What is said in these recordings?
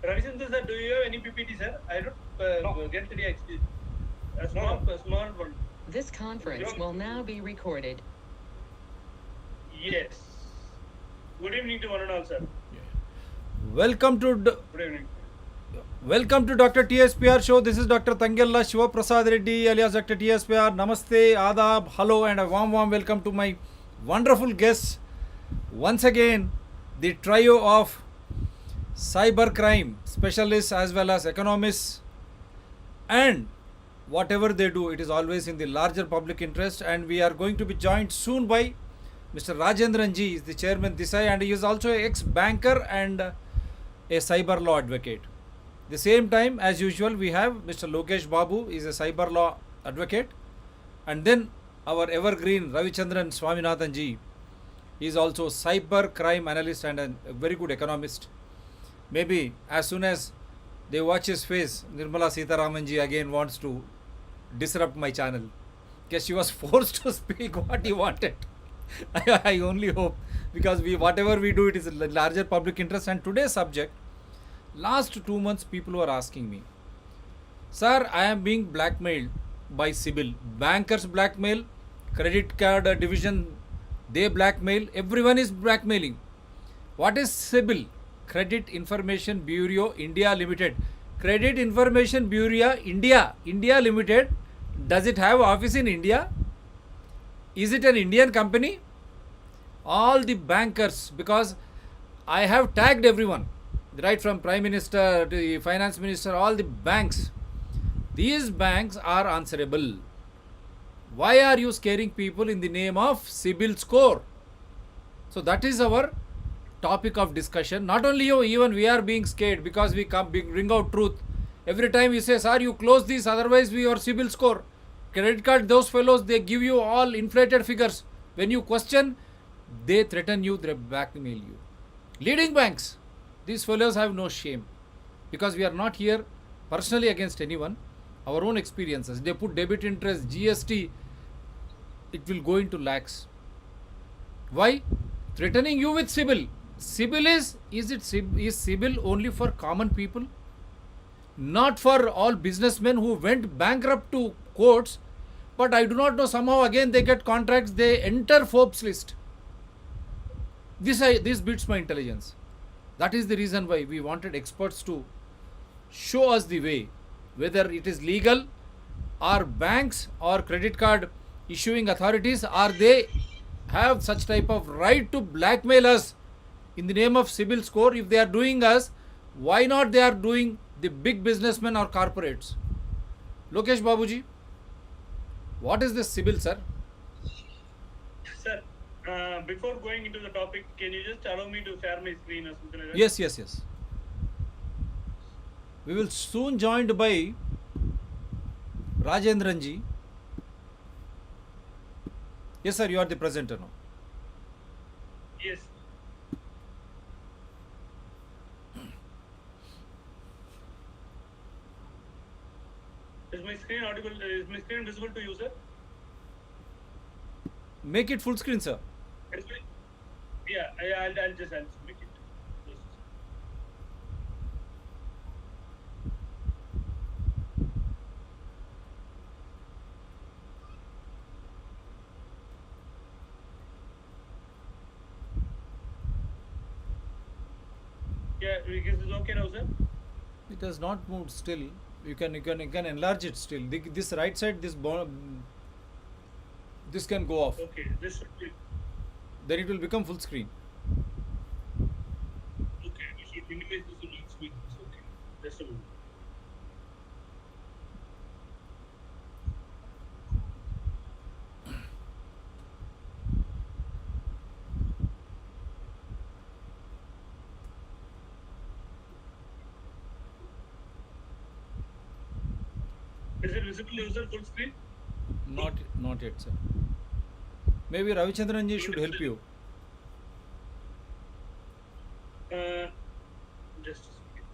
Ravichandran sir, do you have any PPT, sir? I don't get the actually. A small one. This conference will now be recorded. Yes. Good evening to one and all, sir. Welcome to Good evening. welcome to Dr. TSPR show. This is Dr. Tangella Shiva Prasad Reddy alias Dr. TSPR. Namaste, Adab, hello, and a warm welcome to my wonderful guests. Once again, the trio of cybercrime specialists as well as economists, and whatever they do, it is always in the larger public interest. And we are going to be joined soon by Mr. Rajendran Ji, is the chairman DISAI, and he is also an ex-banker and a cyber law advocate. The same time, as usual, we have Mr. Logesh Babu, is a cyber law advocate, and then our evergreen Ravichandran Ji, he is also cyber crime analyst and a very good economist. Maybe as soon as they watch his face, Nirmala Sitharamanji again wants to disrupt my channel because she was forced to speak what he wanted. I only hope, because whatever we do, it is a larger public interest. And today's subject, last 2 months people were asking me, sir, I am being blackmailed by CIBIL. Bankers blackmail, credit card division, they blackmail, everyone is blackmailing. What is CIBIL? Credit Information Bureau India Limited. Credit Information Bureau India Limited. Does it have office in India? Is it an Indian company? All the bankers, because I have tagged everyone, right from Prime Minister to the Finance Minister, all the banks. These banks are answerable. Why are you scaring people in the name of CIBIL score? So that is our topic of discussion. Not only you, even we are being scared because we bring out truth. Every time you say, sir, you close this, otherwise your CIBIL score. Credit card, those fellows, they give you all inflated figures. When you question, they threaten you, they blackmail you. Leading banks, these fellows have no shame, because we are not here personally against anyone. Our own experiences. They put debit interest, GST, it will go into lakhs. Why? Threatening you with CIBIL. CIBIL is CIBIL only for common people? Not for all businessmen who went bankrupt to courts, but I do not know, somehow again they get contracts, they enter Forbes list. This beats my intelligence. That is the reason why we wanted experts to show us the way, whether it is legal, or banks or credit card issuing authorities, are they have such type of right to blackmail us in the name of CIBIL score. If they are doing us, why not they are doing the big businessmen or corporates? Logesh Babuji, what is this CIBIL, sir? Sir, before going into the topic, can you just allow me to share my screen or something like that? Yes. We will soon joined by Rajendran Ji. Yes, sir, you are the presenter now. Yes. Is my screen audible? Is my screen visible to you, sir? Make it full screen, sir. Yeah, I'll just make it. Yes. Yeah, I guess it's okay now, sir. It has not moved still. You can enlarge it still. This right side, this can go off. Okay, this should be. Then it will become full screen. Okay, we should minimize this to next week. Okay, just a moment. Is it visible, user full screen? Not yet, sir. Maybe Ravichandran Ji should help you. Just a second.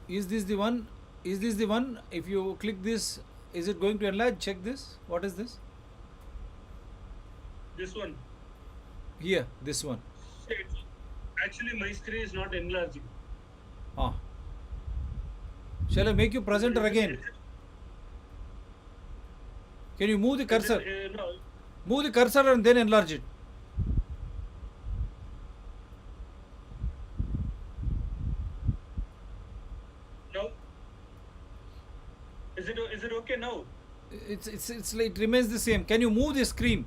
Is this the one? If you click this, is it going to enlarge? Check this. What is this? This one. Here, this one. Actually, my screen is not enlarging. Ah. Shall I make you presenter again? Can you move the cursor? No. Move the cursor and then enlarge it. No. Is it okay now? It's like it remains the same. Can you move the screen?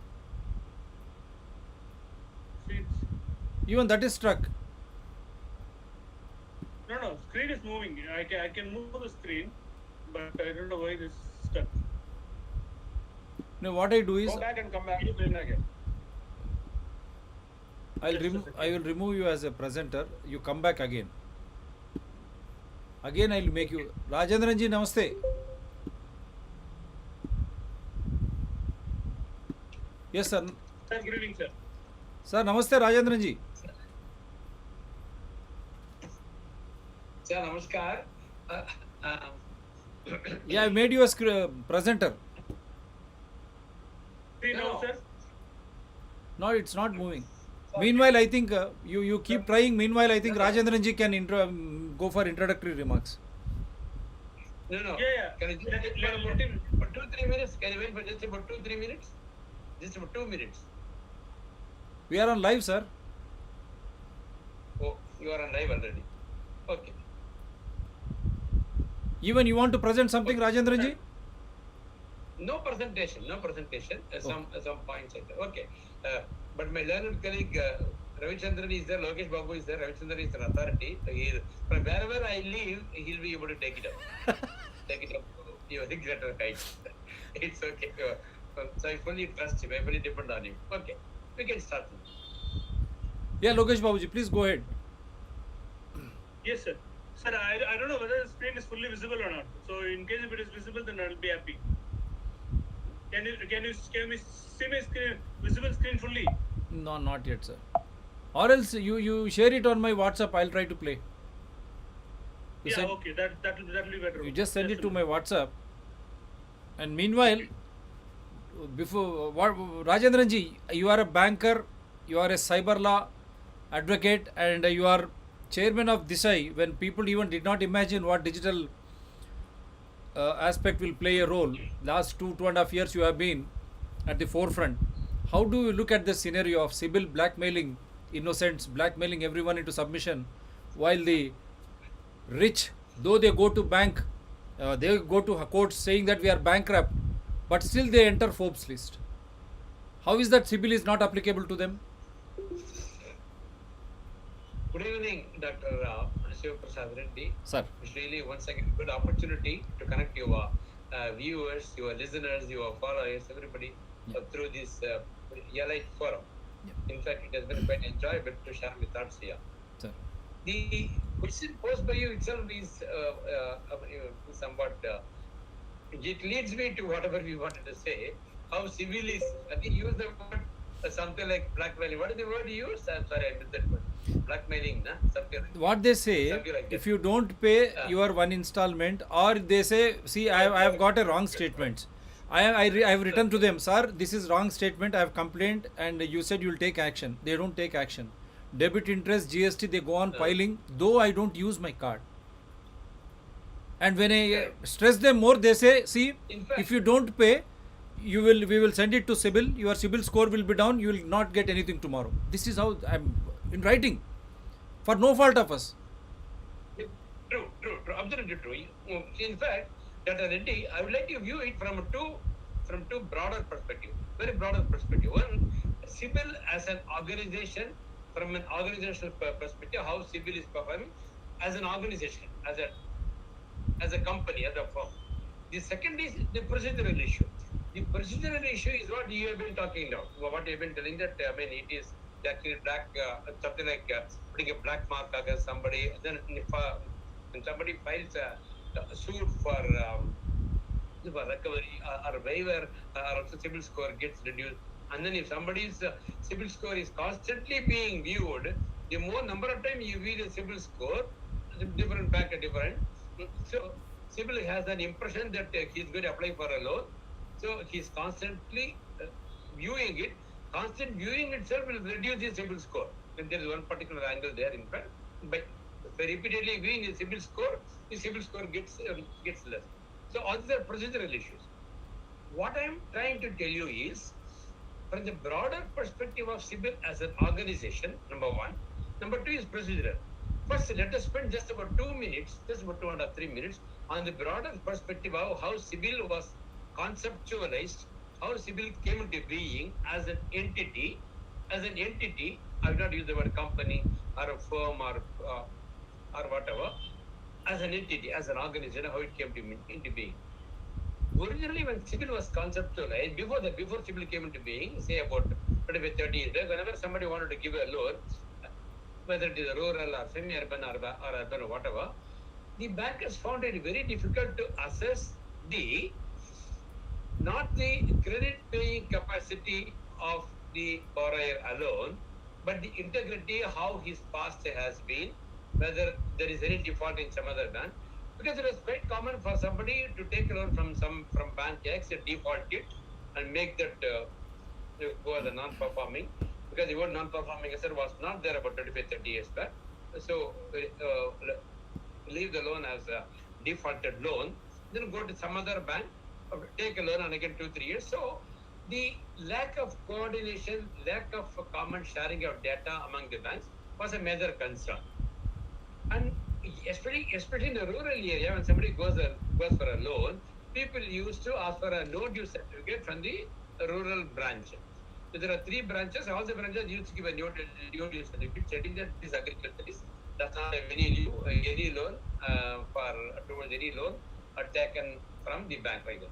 See, Even that is stuck. no. Screen is moving. I can move the screen, but I don't know why it is stuck. Now what I do is Go back and come back to screen again. I will remove you as a presenter. You come back again. Again I will make you. Rajendran ji, namaste. Yes sir. Sir, good evening, sir. Sir, namaste Rajendran ji. Sir, namaskar. Yeah, I made you a presenter. See now, No. sir. No, it's not moving. Meanwhile, I think you keep trying. Meanwhile, I think Rajendran ji can go for introductory remarks. No. Yeah. Can you just Let- wait let- for 2-3 minutes? Can you wait for just about 2-3 minutes? Just about 2 minutes. We are on live, sir. Oh, you are on live already. Okay. Even you want to present something, Rajendran ji? No presentation. Some points. Okay. But my learned colleague Ravichandran is there. Logesh Babu is there. Ravichandran is an authority. From wherever I leave, he'll be able to take it up. You think that right? It's okay. So I fully trust him. I fully depend on him. Okay. We can start. Yeah, Logesh Babu ji, please go ahead. Yes, sir. Sir, I don't know whether the screen is fully visible or not. So in case if it is visible, then I'll be happy. Can you see my screen, visible screen fully? No, not yet, sir. Or else you share it on my WhatsApp. I'll try to play. You Yeah, send- okay. That'll be better. You just send Yes, it to sir. my WhatsApp. And meanwhile, before what, Rajendran ji, you are a banker, you are a cyber law advocate, and you are chairman of DISAI. When people even did not imagine what digital aspect will play a role, last 2.5 years you have been at the forefront. How do you look at the scenario of CIBIL blackmailing innocents, blackmailing everyone into submission, while the rich, though they go to bank, they go to court saying that we are bankrupt, but still they enter Forbes list. How is that CIBIL is not applicable to them? Good evening, Dr. Shiva Prasad Reddy. Sir. It's really once again good opportunity to connect your viewers, your listeners, your followers, everybody through this Elite forum. In fact, it has been quite enjoyable to share my thoughts here. Sir. The question posed by you itself is somewhat. It leads me to whatever we wanted to say. How civil is? I think use the word something like blackmailing. What is the word you use? I'm sorry, I missed that word. Blackmailing, na? Something like What they say, Something like that. if you don't pay your one installment, or they say, see, I have got a wrong statement. I have written to them, sir, this is wrong statement, I have complained, and you said you will take action. They don't take action. Debit, interest, GST, they go on piling, though I don't use my card. And when I stress them more, they say, see, In fact- if you don't pay, we will send it to CIBIL, your CIBIL score will be down, you will not get anything tomorrow. This is how I'm in writing, for no fault of us. True, absolutely true. In fact, Dr. Reddy, I would like to view it from two broader perspective, very broader perspective. One, CIBIL as an organization, from an organizational perspective, how CIBIL is performing as an organization, as a company, as a firm. The second is the procedural issue. The procedural issue is what you have been talking about, what you have been telling that, I mean, it is actually something like putting a black mark against somebody. Then when somebody files a suit for recovery or waiver, or CIBIL score gets reduced. And then if somebody's CIBIL score is constantly being viewed, the more number of times you view the CIBIL score, different bank are different. So CIBIL has an impression that he's going to apply for a loan. So he's constantly viewing it. constant viewing itself will reduce the CIBIL score. If there is one particular angle there, in fact, by repeatedly viewing the CIBIL score gets less. So all these are procedural issues. What I am trying to tell you is, from the broader perspective of CIBIL as an organization, number one. Number two is procedural. First, let us spend just about 2 minutes, just about 2.5, 3 minutes, on the broader perspective of how CIBIL was conceptualized, how CIBIL came into being as an entity. As an entity, I will not use the word company or a firm or whatever. As an entity, as an organization, how it came into being. Originally, when CIBIL was conceptualized, before CIBIL came into being, say about 25, 30 years ago, whenever somebody wanted to give a loan, whether it is rural or semi-urban or urban or whatever, the bankers found it very difficult to assess not the credit paying capacity of the borrower alone, but the integrity, how his past has been, whether there is any default in some other bank. Because it was quite common for somebody to take a loan from bank X, default it, and make that go as a non-performing. Because the word non-performing asset was not there about 25, 30 years back. So leave the loan as a defaulted loan, then go to some other bank, take a loan, and again 2-3 years. So the lack of coordination, lack of common sharing of data among the banks was a major concern. And especially in the rural area, when somebody goes for a loan, people used to ask for a no due certificate from the rural branch. So there are 3 branches. All the branches used to give a no due certificate stating that this agriculturist does not have any loan towards any loan taken from the bank by them.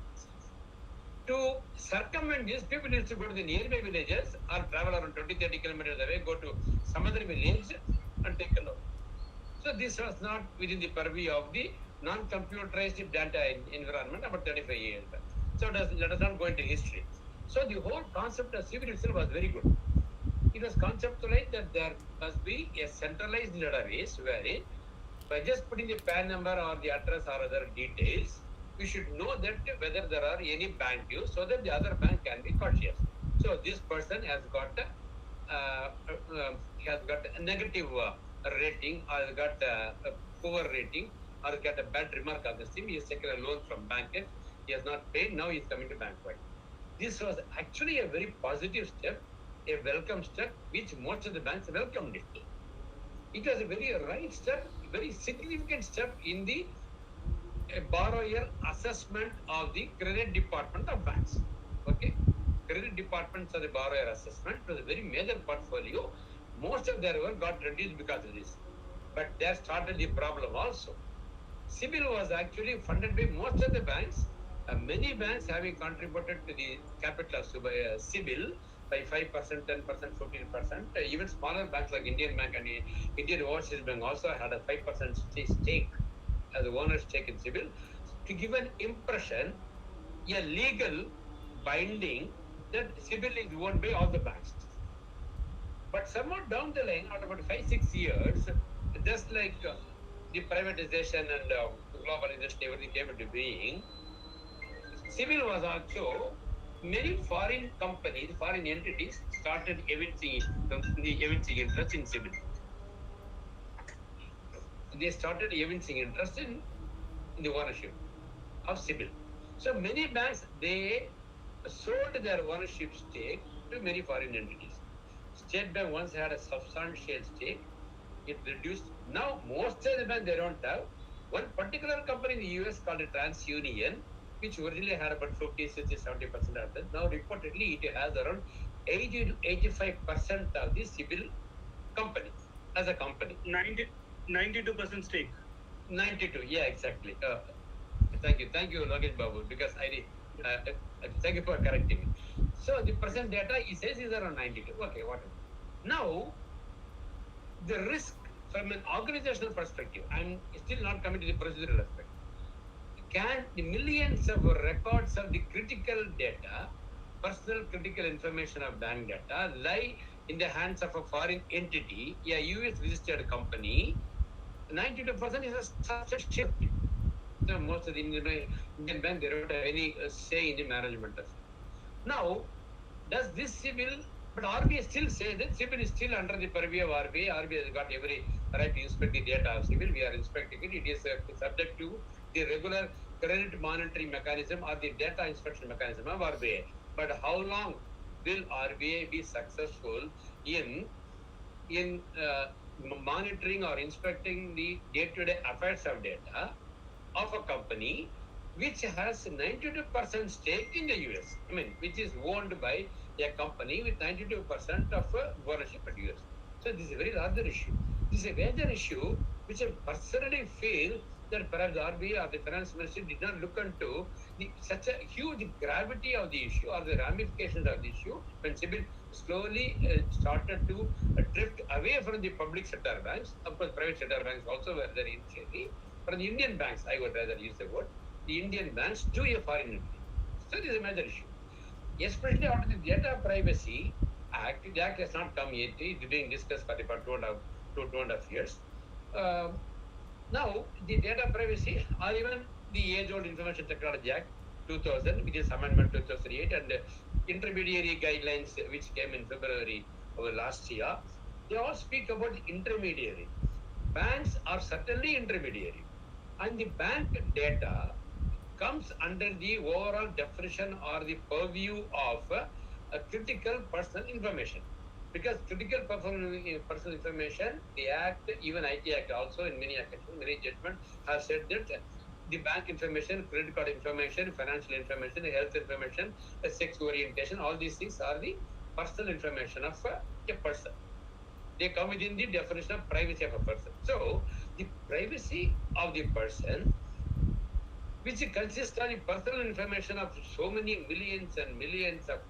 To circumvent this, people used to go to the nearby villages or travel around 20-30 kilometers away, go to some other village and take a loan. So this was not within the purview of the non-computerized data environment about 35 years back. So let us not go into history. So the whole concept of CIBIL itself was very good. It was conceptualized that there must be a centralized database wherein, by just putting the PAN number or the address or other details, we should know that whether there are any bank dues, so that the other bank can be cautious. So this person has got a negative rating, or has got a poor rating, or has got a bad remark against him. He has taken a loan from bank X, he has not paid, now he is coming to bank Y. This was actually a very positive step, a welcome step, which most of the banks welcomed it. It was a very right step, very significant step in the borrower assessment of the credit department of banks. Okay, credit departments of the borrower assessment was a very major portfolio. Most of their work got reduced because of this. But there started the problem also. CIBIL was actually funded by most of the banks. Many banks having contributed to the capital of CIBIL by 5%, 10%, 15%. Even smaller banks like Indian Bank and Indian Overseas Bank also had a 5% stake as a owner's stake in CIBIL, to give an impression, a legal binding, that CIBIL is owned by all the banks. But somewhat down the line, after about 5-6 years, just like the privatization and globalization, everything came into being, CIBIL was also, many foreign companies, foreign entities started evincing interest in CIBIL. They started evincing interest in the ownership of CIBIL. So many banks, they sold their ownership stake to many foreign entities. State Bank once had a substantial stake. It reduced. Now, most of the banks, they don't have. One particular company in the US called TransUnion, which originally had about 50, 60, 70% of that. Now, reportedly, it has around 80 to 85% of the CIBIL company, as a company. 92% stake. 92, yeah, exactly. Thank you, Logesh Babu, because thank you for correcting me. So the present data, he says, is around 92. Okay, whatever. Now, the risk from an organizational perspective, I'm still not coming to the procedural aspect. Can the millions of records of the critical data, personal critical information of bank data, lie in the hands of a foreign entity, a US registered company? 92% is a substantial. So most of the Indian bank, they don't have any say in the management of it. Now, does this CIBIL But RBI still say that CIBIL is still under the purview of RBI. RBI has got every right to inspect the data of CIBIL. We are inspecting it. It is subject to the regular credit monitoring mechanism or the data inspection mechanism of RBI. But how long will RBI be successful in monitoring or inspecting the day-to-day affairs of data of a company which has 92% stake in the US? I mean, which is owned by a company with 92% of ownership in the US. So this is a very larger issue. This is a major issue which I personally feel that perhaps RBI or the finance ministry did not look into such a huge gravity of the issue or the ramifications of the issue when CIBIL slowly started to drift away from the public sector banks. Of course, private sector banks also were there initially. From the Indian banks, I would rather use the word, the Indian banks to a foreign entity. So this is a major issue. Especially after the Data Privacy Act, the Act has not come yet. It is being discussed for about two and a half years. Now, the Data Privacy or even the Age-Old Information Technology Act 2000, which is Amendment 2008, and intermediary guidelines which came in February of last year, they all speak about the intermediary. Banks are certainly intermediary, and the bank data comes under the overall definition or the purview of a critical personal information. Because critical personal information, the Act, even IT Act also in many occasions, many judgments have said that the bank information, credit card information, financial information, health information, sex orientation, all these things are the personal information of a person. They come within the definition of privacy of a person. So the privacy of the person, which consists of the personal information of so many millions and millions of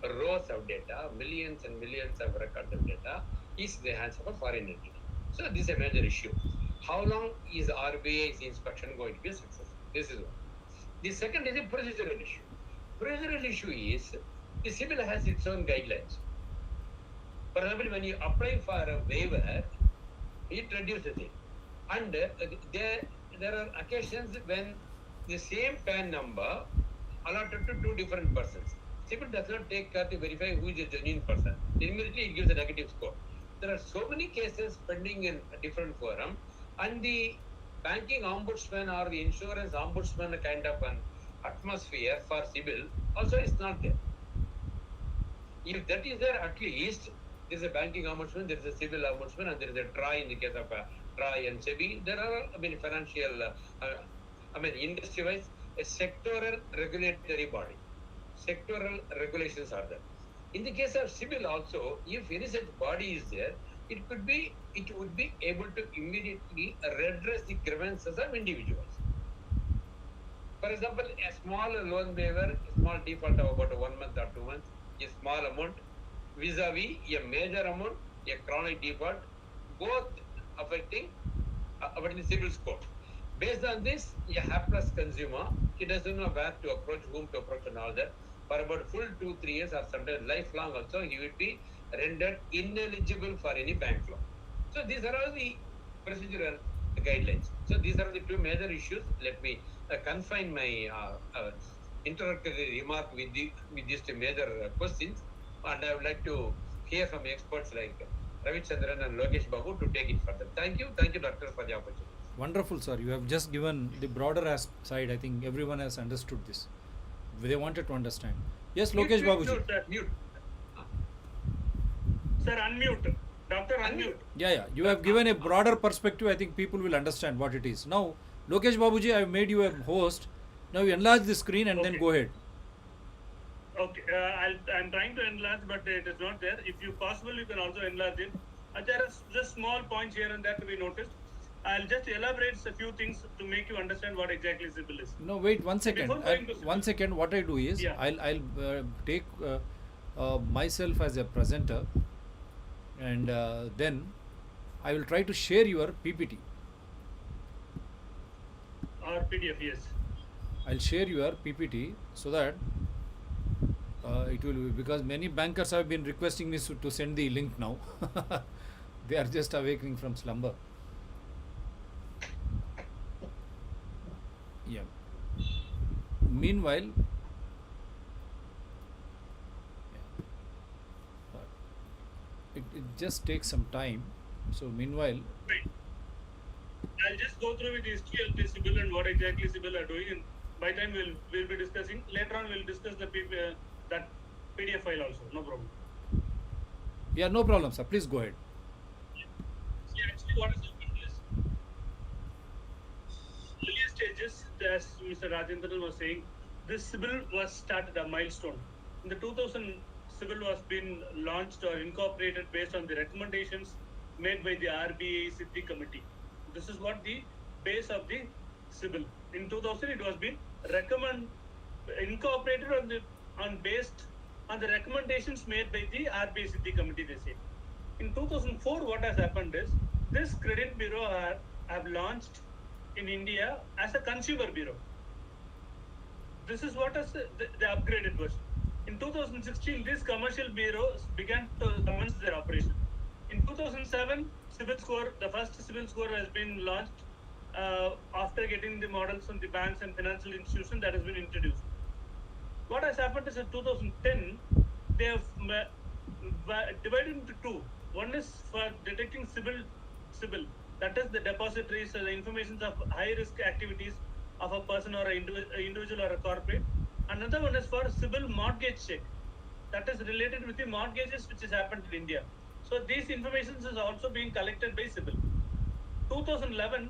rows of data, millions and millions of records of data, is in the hands of a foreign entity. So this is a major issue. How long is RBI's inspection going to be successful? This is one. The second is a procedural issue. Procedural issue is the CIBIL has its own guidelines. For example, when you apply for a waiver, it reduces it. And there are occasions when the same PAN number allotted to two different persons. CIBIL does not take care to verify who is a genuine person. Immediately it gives a negative score. There are so many cases pending in a different forum, and the banking ombudsman or the insurance ombudsman kind of an atmosphere for CIBIL also is not there. If that is there, at least there is a banking ombudsman, there is a CIBIL ombudsman, and there is a TRAI in the case of TRAI and SEBI. There are, financial, industry-wise, a sectoral regulatory body. Sectoral regulations are there. In the case of CIBIL also, if any such body is there, it would be able to immediately redress the grievances of individuals. For example, a small loan waiver, a small default of about 1 month or 2 months, a small amount, vis-a-vis a major amount, a chronic default, both affecting the CIBIL score. Based on this, a hapless consumer, he doesn't know where to approach, whom to approach and all that. For about full 2-3 years or sometimes lifelong also, he will be rendered ineligible for any bank loan. So these are all the procedural guidelines. So these are the two major issues. Let me confine my introductory remark with these two major questions. And I would like to hear from experts like Ravichandran and Logesh Babu to take it further. Thank you, Doctor, for the opportunity. Wonderful, sir. You have just given the broader side. I think everyone has understood this. They wanted to understand. Yes, Logesh Babuji. Mute. Sir, unmute. Doctor, unmute. Yeah. You have given a broader perspective. I think people will understand what it is. Now, Logesh Babuji, I have made you a host. Now you enlarge the screen and then go ahead. Okay, I'm trying to enlarge, but it is not there. If you possible, you can also enlarge it. There are just small points here and there to be noticed. I'll just elaborate a few things to make you understand what exactly CIBIL is. No, wait 1 second. One second. What I do is, I'll take myself as a presenter, and then I will try to share your PPT. Or PDF, yes. I'll share your PPT so that it will be, because many bankers have been requesting me to send the link now. They are just awakening from slumber. Yeah. Meanwhile, it just takes some time. So meanwhile, Right. I'll just go through with the history of the CIBIL and what exactly CIBIL are doing. And by time we'll be discussing. Later on, we'll discuss that PDF file also. No problem. yeah, no problem, sir. Please go ahead. See, actually, what has happened is earlier stages, as Mr. Rajendran was saying, this CIBIL was started a milestone. In the 2000, CIBIL was being launched or incorporated based on the recommendations made by the RBI City Committee. This is what the base of the CIBIL. In 2000, it was being incorporated based on the recommendations made by the RBI City Committee, they say. In 2004, what has happened is this credit bureau have launched in India as a consumer bureau. This is what is the upgraded version. In 2016, these commercial bureaus began to commence their operation. In 2007, CIBIL score, the first CIBIL score has been launched after getting the models from the banks and financial institutions that has been introduced. What has happened is in 2010, they have divided into two. One is for detecting CIBIL, that is the depositories, the information of high risk activities of a person or an individual or a corporate. Another one is for CIBIL mortgage check, that is related with the mortgages which has happened in India. So these information is also being collected by CIBIL. 2011,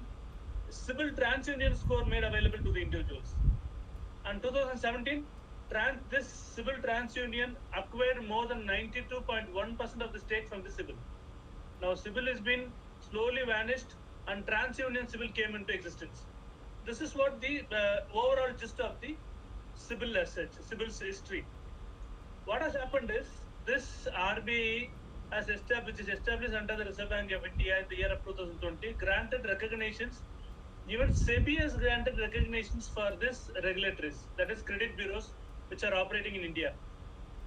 CIBIL TransUnion score made available to the individuals. And 2017, this CIBIL TransUnion acquired more than 92.1% of the stake from the CIBIL. Now CIBIL has been slowly vanished and TransUnion CIBIL came into existence. This is what the overall gist of the CIBIL as such, CIBIL's history. What has happened is this RBI which is established under the Reserve Bank of India in the year of 2020, granted recognitions. Even SEBI has granted recognitions for this regulatories, that is credit bureaus, which are operating in India.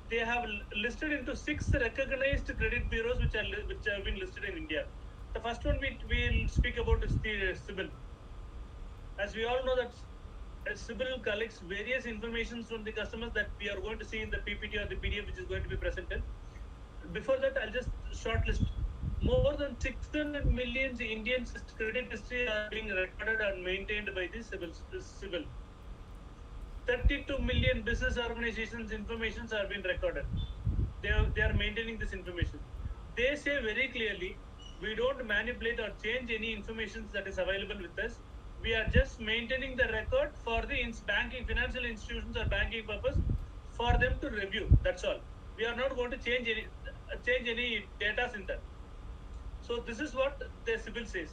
They have listed into 6 recognized credit bureaus which have been listed in India. The first one we'll speak about is the CIBIL. As we all know that CIBIL collects various information from the customers that we are going to see in the PPT or the PDF which is going to be presented. Before that, I'll just shortlist. More than 600 million Indian credit history are being recorded and maintained by the CIBIL. 32 million business organizations' informations are being recorded. They are maintaining this information. They say very clearly, we don't manipulate or change any information that is available with us. We are just maintaining the record for the banking, financial institutions or banking purpose for them to review. That's all. We are not going to change any data in that. So this is what the CIBIL says.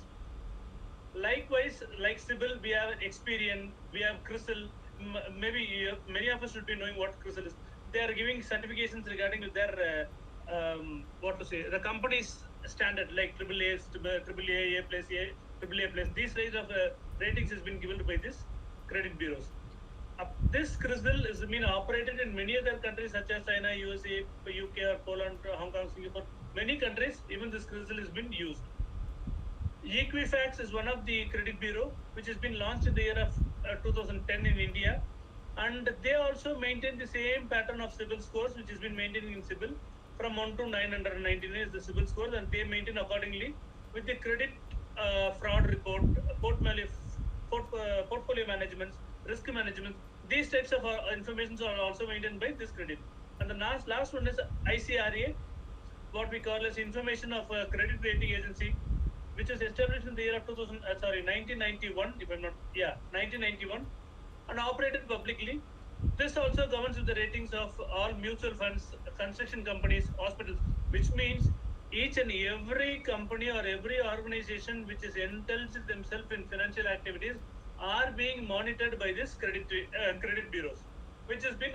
Likewise, like CIBIL, we have Experian, we have CRISIL. Maybe many of us should be knowing what CRISIL is. They are giving certifications regarding their the company's standard like AAA, A plus, AAA plus. These range of ratings has been given by this credit bureaus. This CRISIL is being operated in many other countries such as China, USA, UK, or Poland, Hong Kong, Singapore. Many countries, even this CRISIL has been used. Equifax is one of the credit bureau which has been launched in the year of 2010 in India, and they also maintain the same pattern of CIBIL scores which has been maintained in CIBIL from 1 to 999 is the CIBIL scores, and they maintain accordingly with the credit fraud report, portfolio management, risk management. These types of information are also maintained by this credit. And the last one is ICRA, what we call as information of a credit rating agency, which was established in the year of 1991, 1991, and operated publicly. This also governs with the ratings of all mutual funds, construction companies, hospitals, which means each and every company or every organization which is indulged themselves in financial activities are being monitored by this credit bureaus, which has been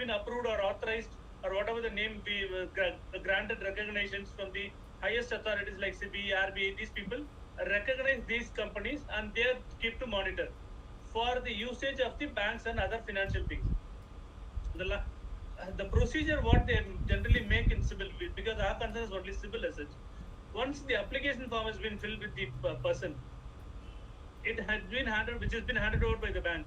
approved or authorized or whatever the name we granted recognitions from the highest authorities like CBI, RBI. These people recognize these companies and they are kept to monitor for the usage of the banks and other financial things. The procedure what they generally make in CIBIL, because our concern is only CIBIL as such. Once the application form has been filled with the person, it has been handed over by the bank.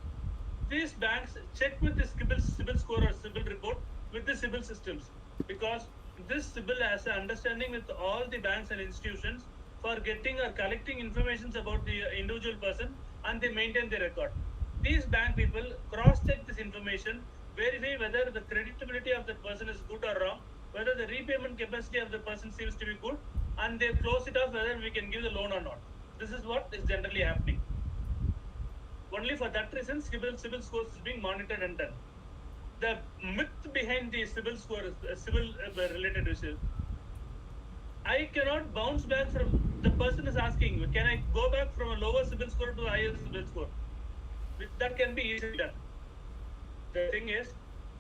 These banks check with the CIBIL score or CIBIL report with the CIBIL systems, because this CIBIL has an understanding with all the banks and institutions for getting or collecting information about the individual person, and they maintain the record. These bank people cross-check this information, verify whether the creditability of that person is good or wrong, whether the repayment capacity of the person seems to be good, and they close it off whether we can give the loan or not. This is what is generally happening. Only for that reason, CIBIL scores is being monitored and done. The myth behind the CIBIL score is CIBIL related issue. I cannot bounce back from, the person is asking, can I go back from a lower CIBIL score to a higher CIBIL score? That can be easily done. The thing is,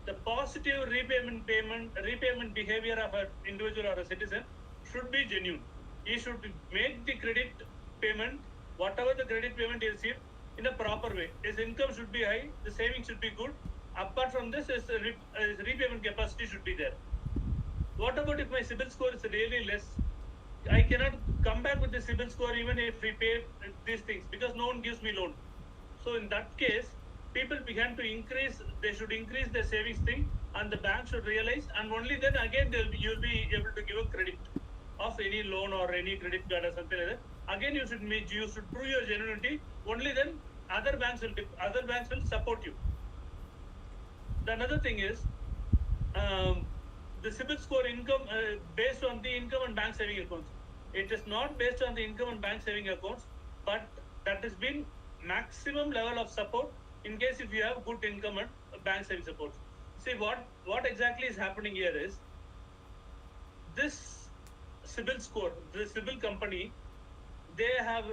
the positive repayment behavior of an individual or a citizen should be genuine. He should make the credit payment, whatever the credit payment he received, in a proper way. His income should be high, the savings should be good. Apart from this, his repayment capacity should be there. What about if my CIBIL score is really less? I cannot come back with the CIBIL score even if we pay these things, because no one gives me loan. So in that case, people began to increase, they should increase their savings thing, and the bank should realize, and only then again you'll be able to give a credit of any loan or any credit card or something like that. Again, you should prove your genuinity. Only then other banks will support you. The another thing is, the CIBIL score income based on the income and bank saving accounts. It is not based on the income and bank saving accounts, but that has been maximum level of support in case if you have good income and bank saving support. See what exactly is happening here is, this CIBIL score, the CIBIL company, they have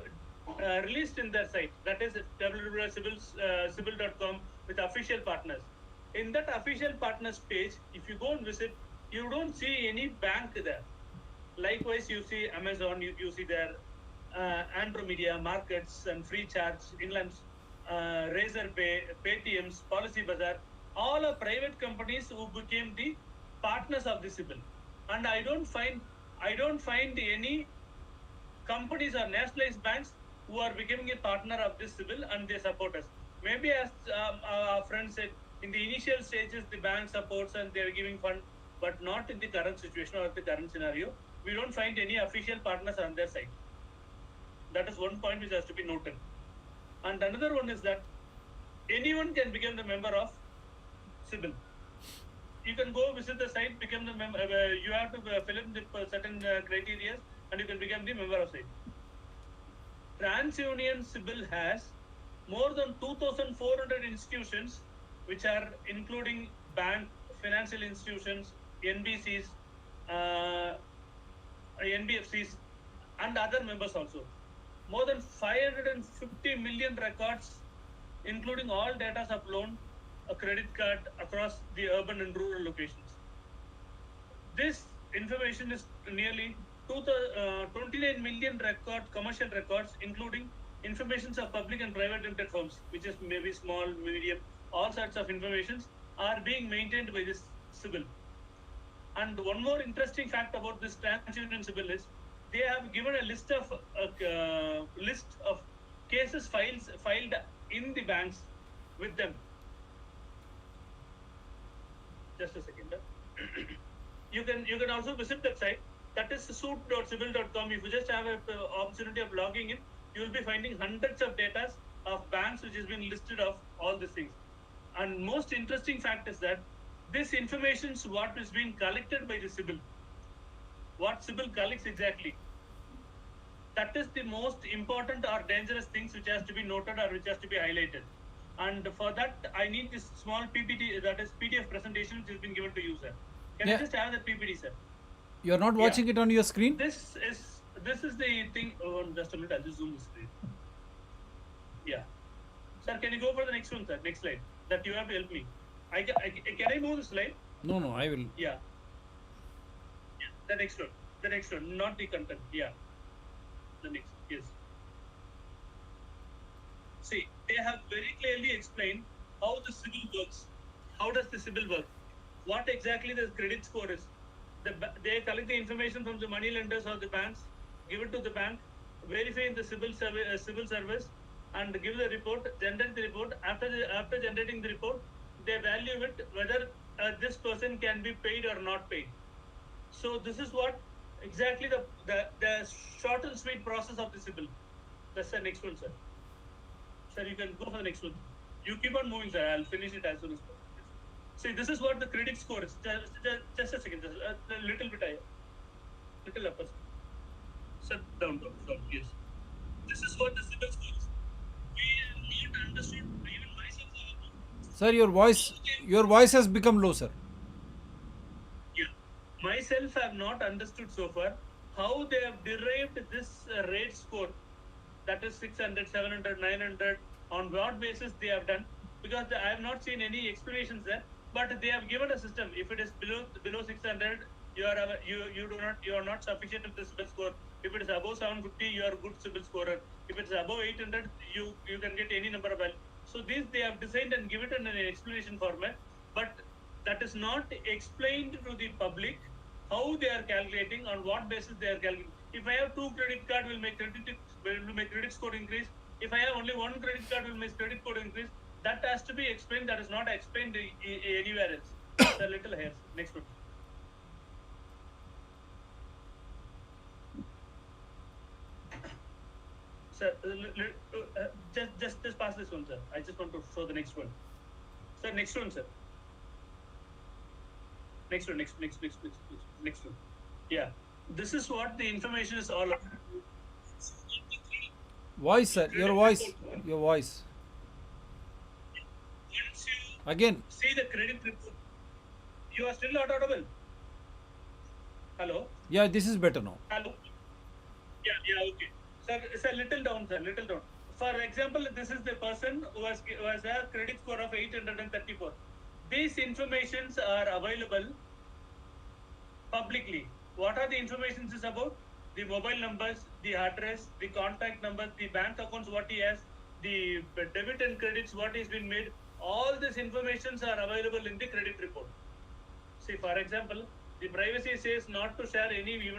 released in their site, that is www.cibil.com, with official partners. In that official partners page, if you go and visit, you don't see any bank there. Likewise, you see Amazon, you see there Andromedia, Markets, and Freecharge, Inlands, Razorpay, Paytms, Policy Bazaar, all are private companies who became the partners of the CIBIL. And I don't find any companies or nationalized banks who are becoming a partner of this CIBIL and they support us. Maybe as our friend said, in the initial stages, the bank supports and they are giving fund, but not in the current situation or the current scenario. We don't find any official partners on their side. That is one point which has to be noted. And another one is that anyone can become the member of CIBIL. You can go visit the site, become the member. You have to fill in the certain criteria, and you can become the member of site. TransUnion CIBIL has more than 2,400 institutions, which are including bank, financial institutions, NBCs, NBFCs, and other members also. More than 550 million records, including all data of loan, a credit card across the urban and rural locations. This information is nearly 29 million commercial records, including information of public and private limited firms, which is maybe small, medium, all sorts of informations are being maintained by this CIBIL. And one more interesting fact about this TransUnion CIBIL is, they have given a list of cases filed in the banks with them. Just a second. You can also visit that site. That is suit.cibil.com. If you just have an opportunity of logging in, you will be finding hundreds of data of banks which has been listed of all these things. And most interesting fact is that this information is what is being collected by the CIBIL. What CIBIL collects exactly. That is the most important or dangerous things which has to be noted or which has to be highlighted. And for that, I need this small PPT, that is PDF presentation, which has been given to you, sir. Can I just have that PPT, sir? You are not watching it on your screen? This is the thing. Oh, just a minute, I'll just zoom the screen. Yeah. Sir, can you go for the next one, sir? Next slide. That you have to help me. Can I move the slide? No, I will. Yeah. The next one, not the content. Yeah. The next, yes. See, they have very clearly explained how the CIBIL works. How does the CIBIL work? What exactly the credit score is. They collect the information from the money lenders or the banks, give it to the bank, verify in the CIBIL service, and give the report, generate the report. After generating the report, they value it whether this person can be paid or not paid. So this is what exactly the short and sweet process of the CIBIL. That's the next one, sir. Sir, you can go for the next one. You keep on moving, sir. I'll finish it as soon as possible. See, this is what the credit score is. Just a second, just a little bit higher. Little upper. Sir, down. Yes. This is what the CIBIL score is. We have not understood, even myself. Sir, your voice has become low, sir. Yeah. Myself have not understood so far how they have derived this rate score, that is 600, 700, 900, on what basis they have done, because I have not seen any explanations there, but they have given a system. If it is below 600, you are not sufficient with the CIBIL score. If it is above 750, you are good CIBIL scorer. If it is above 800, you can get any number of values. So these they have designed and given it in an explanation format, but that is not explained to the public how they are calculating, on what basis they are calculating. If I have 2 credit card, will my credit score increase. If I have only 1 credit card, will my credit score increase. That has to be explained. That is not explained anywhere else. The little hairs. Next one. Sir, just pass this one, sir. I just want to show the next one. Sir, next one, sir. Next one. Yeah. This is what the information is all about. Voice, sir. Your voice. Once you Again. see the credit report, you are still not audible. Hello? Yeah, this is better now. Hello? Yeah, okay. Sir, little down, sir, little down. For example, this is the person who has a credit score of 834. These informations are available publicly. What are the informations is about? The mobile numbers, the address, the contact numbers, the bank accounts, what he has, the debit and credits, what has been made. All these informations are available in the credit report. See, for example, the privacy says not to share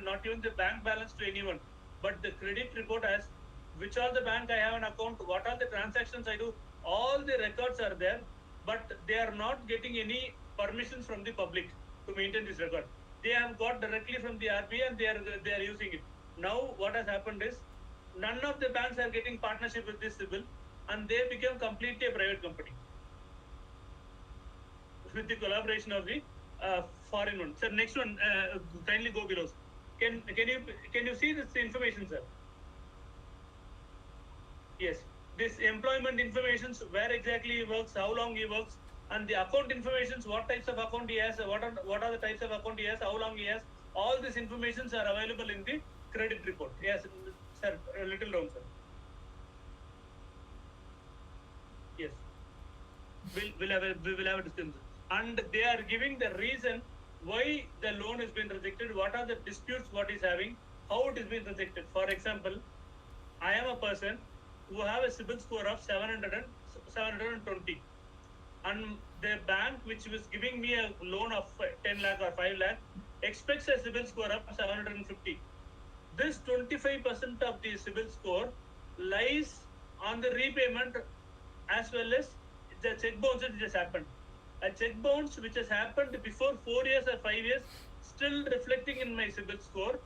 not even the bank balance to anyone. But the credit report has which all the bank I have an account, what are the transactions I do, all the records are there, but they are not getting any permissions from the public to maintain this record. They have got directly from the RBI and they are using it. Now what has happened is none of the banks are getting partnership with this CIBIL, and they become completely a private company with the collaboration of the foreign one. Sir, next one, kindly go below. Can you see this information, sir? Yes. This employment information, where exactly he works, how long he works, and the account information, what types of account he has, what are the types of account he has, how long he has. All these informations are available in the credit report. Yes, sir. A little down, sir. Yes. We will have a discussion. And they are giving the reason why the loan has been rejected, what are the disputes what is having, how it has been rejected. For example, I am a person who have a CIBIL score of 720, and the bank which was giving me a loan of 10 lakh or 5 lakh expects a CIBIL score of 750. This 25% of the CIBIL score lies on the repayment as well as the check bounce which has happened. A check bounce which has happened before 4 years or 5 years, still reflecting in my CIBIL score,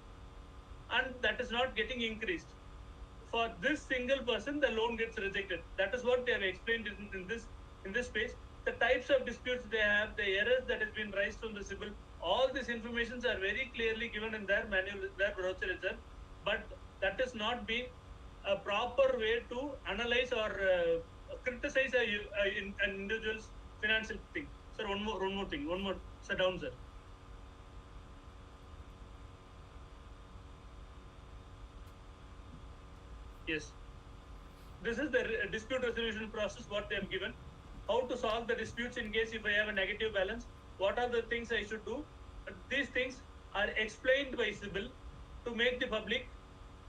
and that is not getting increased. For this single person, the loan gets rejected. That is what they have explained in this page. The types of disputes they have, the errors that has been raised from the CIBIL, all these informations are very clearly given in their manual, their brochure itself. But that has not been a proper way to analyze or criticize an individual's financial thing. Sir, one more thing. Sit down, sir. Yes. This is the dispute resolution process, what they have given. How to solve the disputes in case if I have a negative balance. What are the things I should do? These things are explained by CIBIL to make the public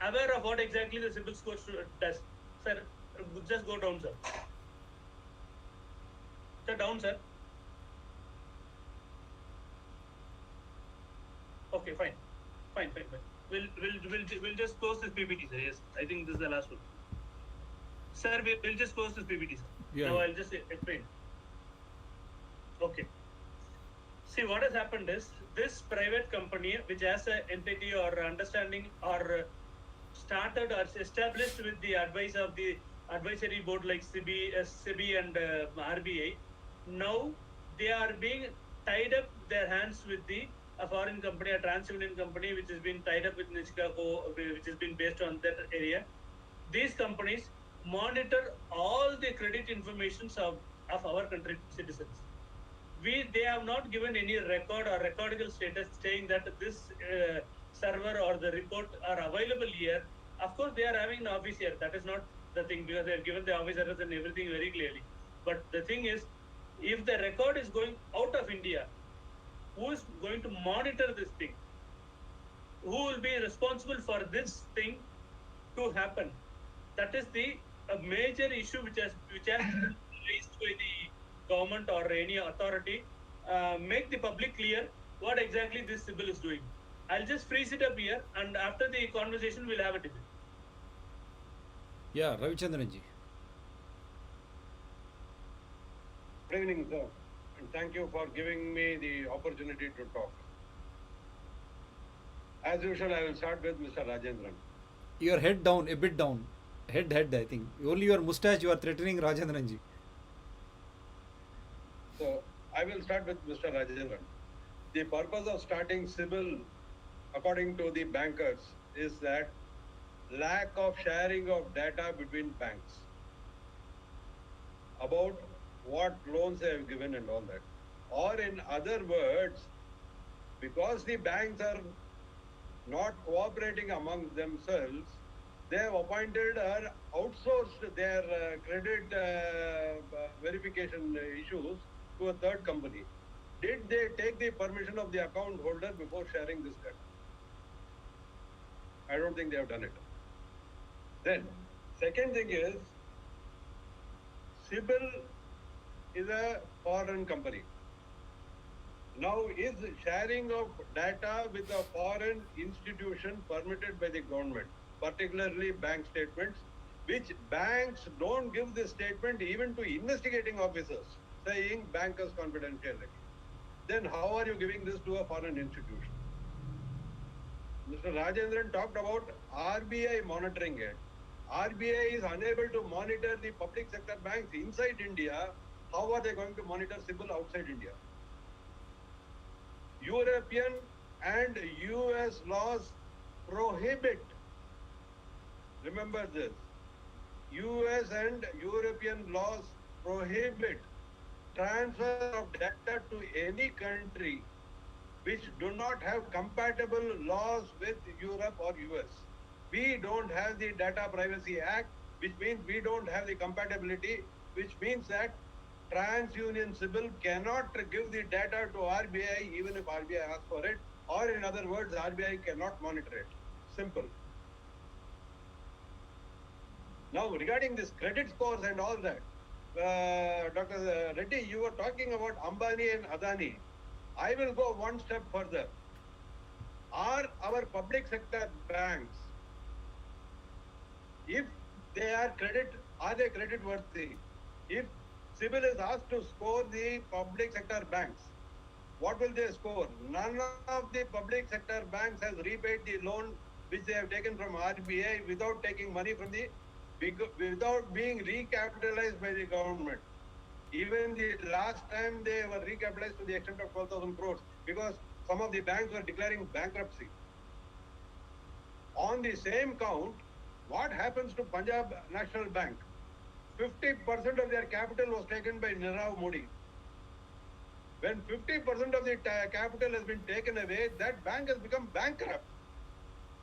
aware of what exactly the CIBIL score does. Sir, just go down, sir. Sir, down, sir. Okay, fine. We'll just close this PPT, sir. Yes, I think this is the last one. Sir, we'll just close this PPT, sir. Yeah. Now I'll just explain. Okay. See, what has happened is this private company, which has an entity or understanding or started or established with the advice of the advisory board like CIBI and RBI, now they are being tied up their hands with a foreign company, a TransUnion company, which has been tied up with Chicago, which has been based on that area. These companies monitor all the credit informations of our country citizens. They have not given any record or recordable status saying that this server or the report are available here. Of course, they are having an office here. That is not the thing, because they have given the office address and everything very clearly. But the thing is, if the record is going out of India, who is going to monitor this thing? Who will be responsible for this thing to happen? That is the major issue which has been raised by the government or any authority. Make the public clear what exactly this CIBIL is doing. I'll just freeze it up here, and after the conversation, we'll have a debate. Yeah, Ravichandran-ji. Good evening, sir, and thank you for giving me the opportunity to talk. As usual, I will start with Mr. Rajendran. Your head down, a bit down. Head, I think. Only your mustache, you are threatening Rajendran-ji. So, I will start with Mr. Rajendran. The purpose of starting CIBIL, according to the bankers, is that lack of sharing of data between banks about what loans they have given and all that. Or in other words, because the banks are not cooperating among themselves, they have appointed or outsourced their credit verification issues to a third company. Did they take the permission of the account holder before sharing this data? I don't think they have done it. Then, second thing is, CIBIL is a foreign company. Now, is sharing of data with a foreign institution permitted by the government, particularly bank statements, which banks don't give this statement even to investigating officers, saying bankers' confidentiality? Then how are you giving this to a foreign institution? Mr. Rajendran talked about RBI monitoring it. RBI is unable to monitor the public sector banks inside India. How are they going to monitor CIBIL outside India? European and US laws prohibit, remember this, US and European laws prohibit transfer of data to any country which do not have compatible laws with Europe or US. We don't have the Data Privacy Act, which means we don't have the compatibility, which means that TransUnion CIBIL cannot give the data to RBI even if RBI asks for it, or in other words, RBI cannot monitor it. Simple. Now, regarding this credit scores and all that, Dr. Reddy, you were talking about Ambani and Adani. I will go one step further. Are our public sector banks, if they are they credit worthy? If CIBIL is asked to score the public sector banks, what will they score? None of the public sector banks has repaid the loan which they have taken from RBI without taking money from without being recapitalized by the government. Even the last time they were recapitalized to the extent of 12,000 crores because some of the banks were declaring bankruptcy. On the same count, what happens to Punjab National Bank? 50% of their capital was taken by Nirav Modi. When 50% of the capital has been taken away, that bank has become bankrupt.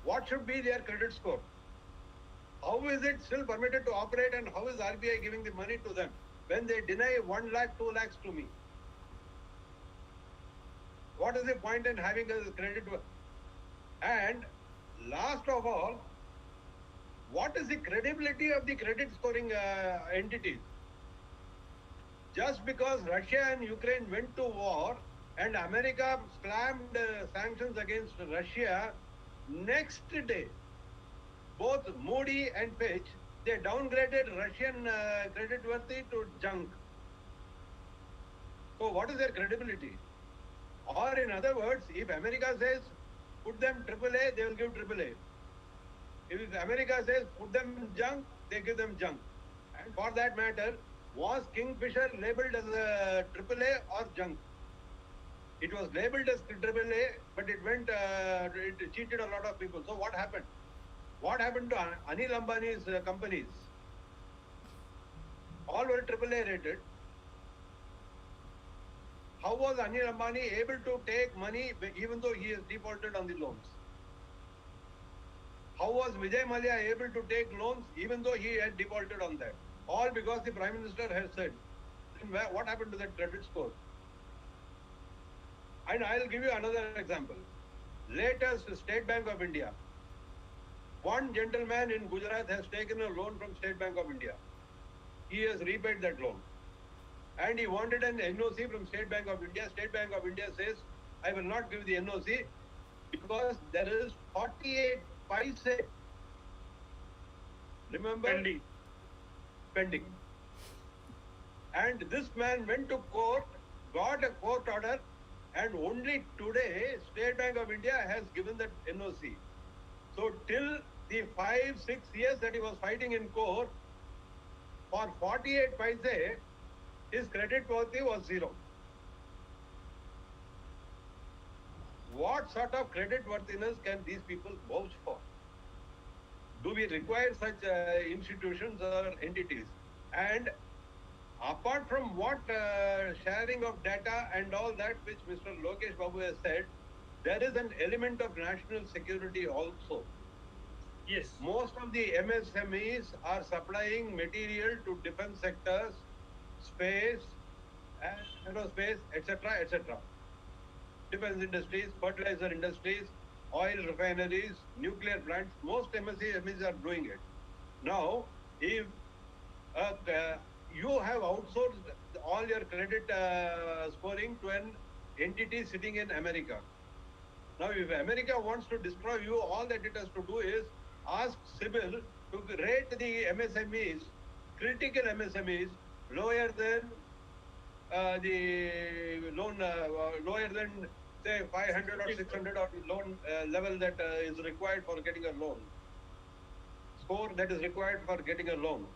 What should be their credit score? How is it still permitted to operate, and how is RBI giving the money to them when they deny 1 lakh, 2 lakhs to me? What is the point in having a credit? And last of all, what is the credibility of the credit scoring entities? Just because Russia and Ukraine went to war and America slammed sanctions against Russia, next day, both Moody and Fitch, they downgraded Russian creditworthy to junk. So what is their credibility? Or in other words, if America says put them AAA, they will give AAA. If America says put them junk, they give them junk. And for that matter, was Kingfisher labeled as a AAA or junk? It was labeled as AAA, but it cheated a lot of people. So what happened? What happened to Anil Ambani's companies? All were AAA rated. How was Anil Ambani able to take money even though he has defaulted on the loans? How was Vijay Mallya able to take loans even though he had defaulted on that? All because the Prime Minister has said. Then what happened to that credit score? And I'll give you another example. Latest State Bank of India. One gentleman in Gujarat has taken a loan from State Bank of India. He has repaid that loan. And he wanted an NOC from State Bank of India. State Bank of India says, I will not give the NOC because there is 48 paise. Remember? Pending. And this man went to court, got a court order, and only today State Bank of India has given that NOC. So till the 5-6 years that he was fighting in court, for 48 paise, his credit worthy was zero. What sort of credit worthiness can these people vouch for? Do we require such institutions or entities? And apart from what sharing of data and all that which Mr. Logesh Babu has said, there is an element of national security also. Yes. Most of the MSMEs are supplying material to defense sectors, space, aerospace, etc., etc. Defense industries, fertilizer industries, oil refineries, nuclear plants, most MSMEs are doing it. Now, if you have outsourced all your credit scoring to an entity sitting in America. Now, if America wants to destroy you, all that it has to do is ask CIBIL to rate the MSMEs, critical MSMEs, lower than the loan, lower than say 500 or 600 or loan level that is required for getting a loan. Score that is required for getting a loan.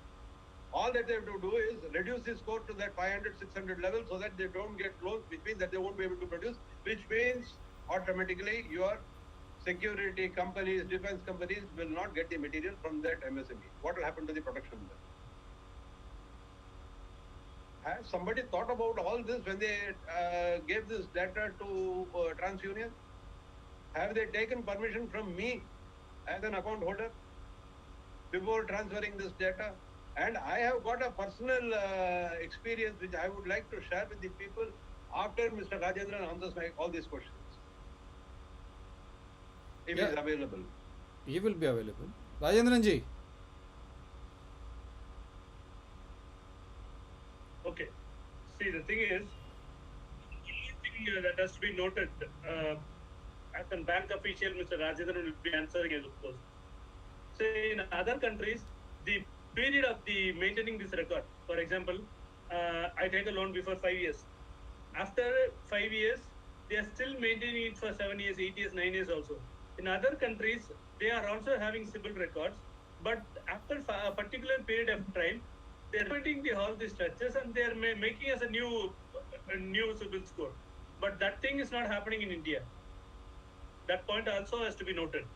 All that they have to do is reduce the score to that 500, 600 level so that they don't get loans, which means that they won't be able to produce, which means automatically your security companies, defense companies will not get the material from that MSME. What will happen to the production then? Has somebody thought about all this when they gave this data to TransUnion? Have they taken permission from me as an account holder before transferring this data? And I have got a personal experience which I would like to share with the people after Mr. Rajendran answers all these questions. If he is available. He will be available. Rajendran ji. Okay. See, the thing is, the only thing that has to be noted, as a bank official, Mr. Rajendran will be answering as of course. Say in other countries, the period of the maintaining this record, for example, I take a loan before 5 years. After 5 years, they are still maintaining it for 7 years, 8 years, 9 years also. In other countries, they are also having CIBIL records, but after a particular period of time, they are repeating all the stretches and they are making us a new CIBIL score. But that thing is not happening in India. That point also has to be noted.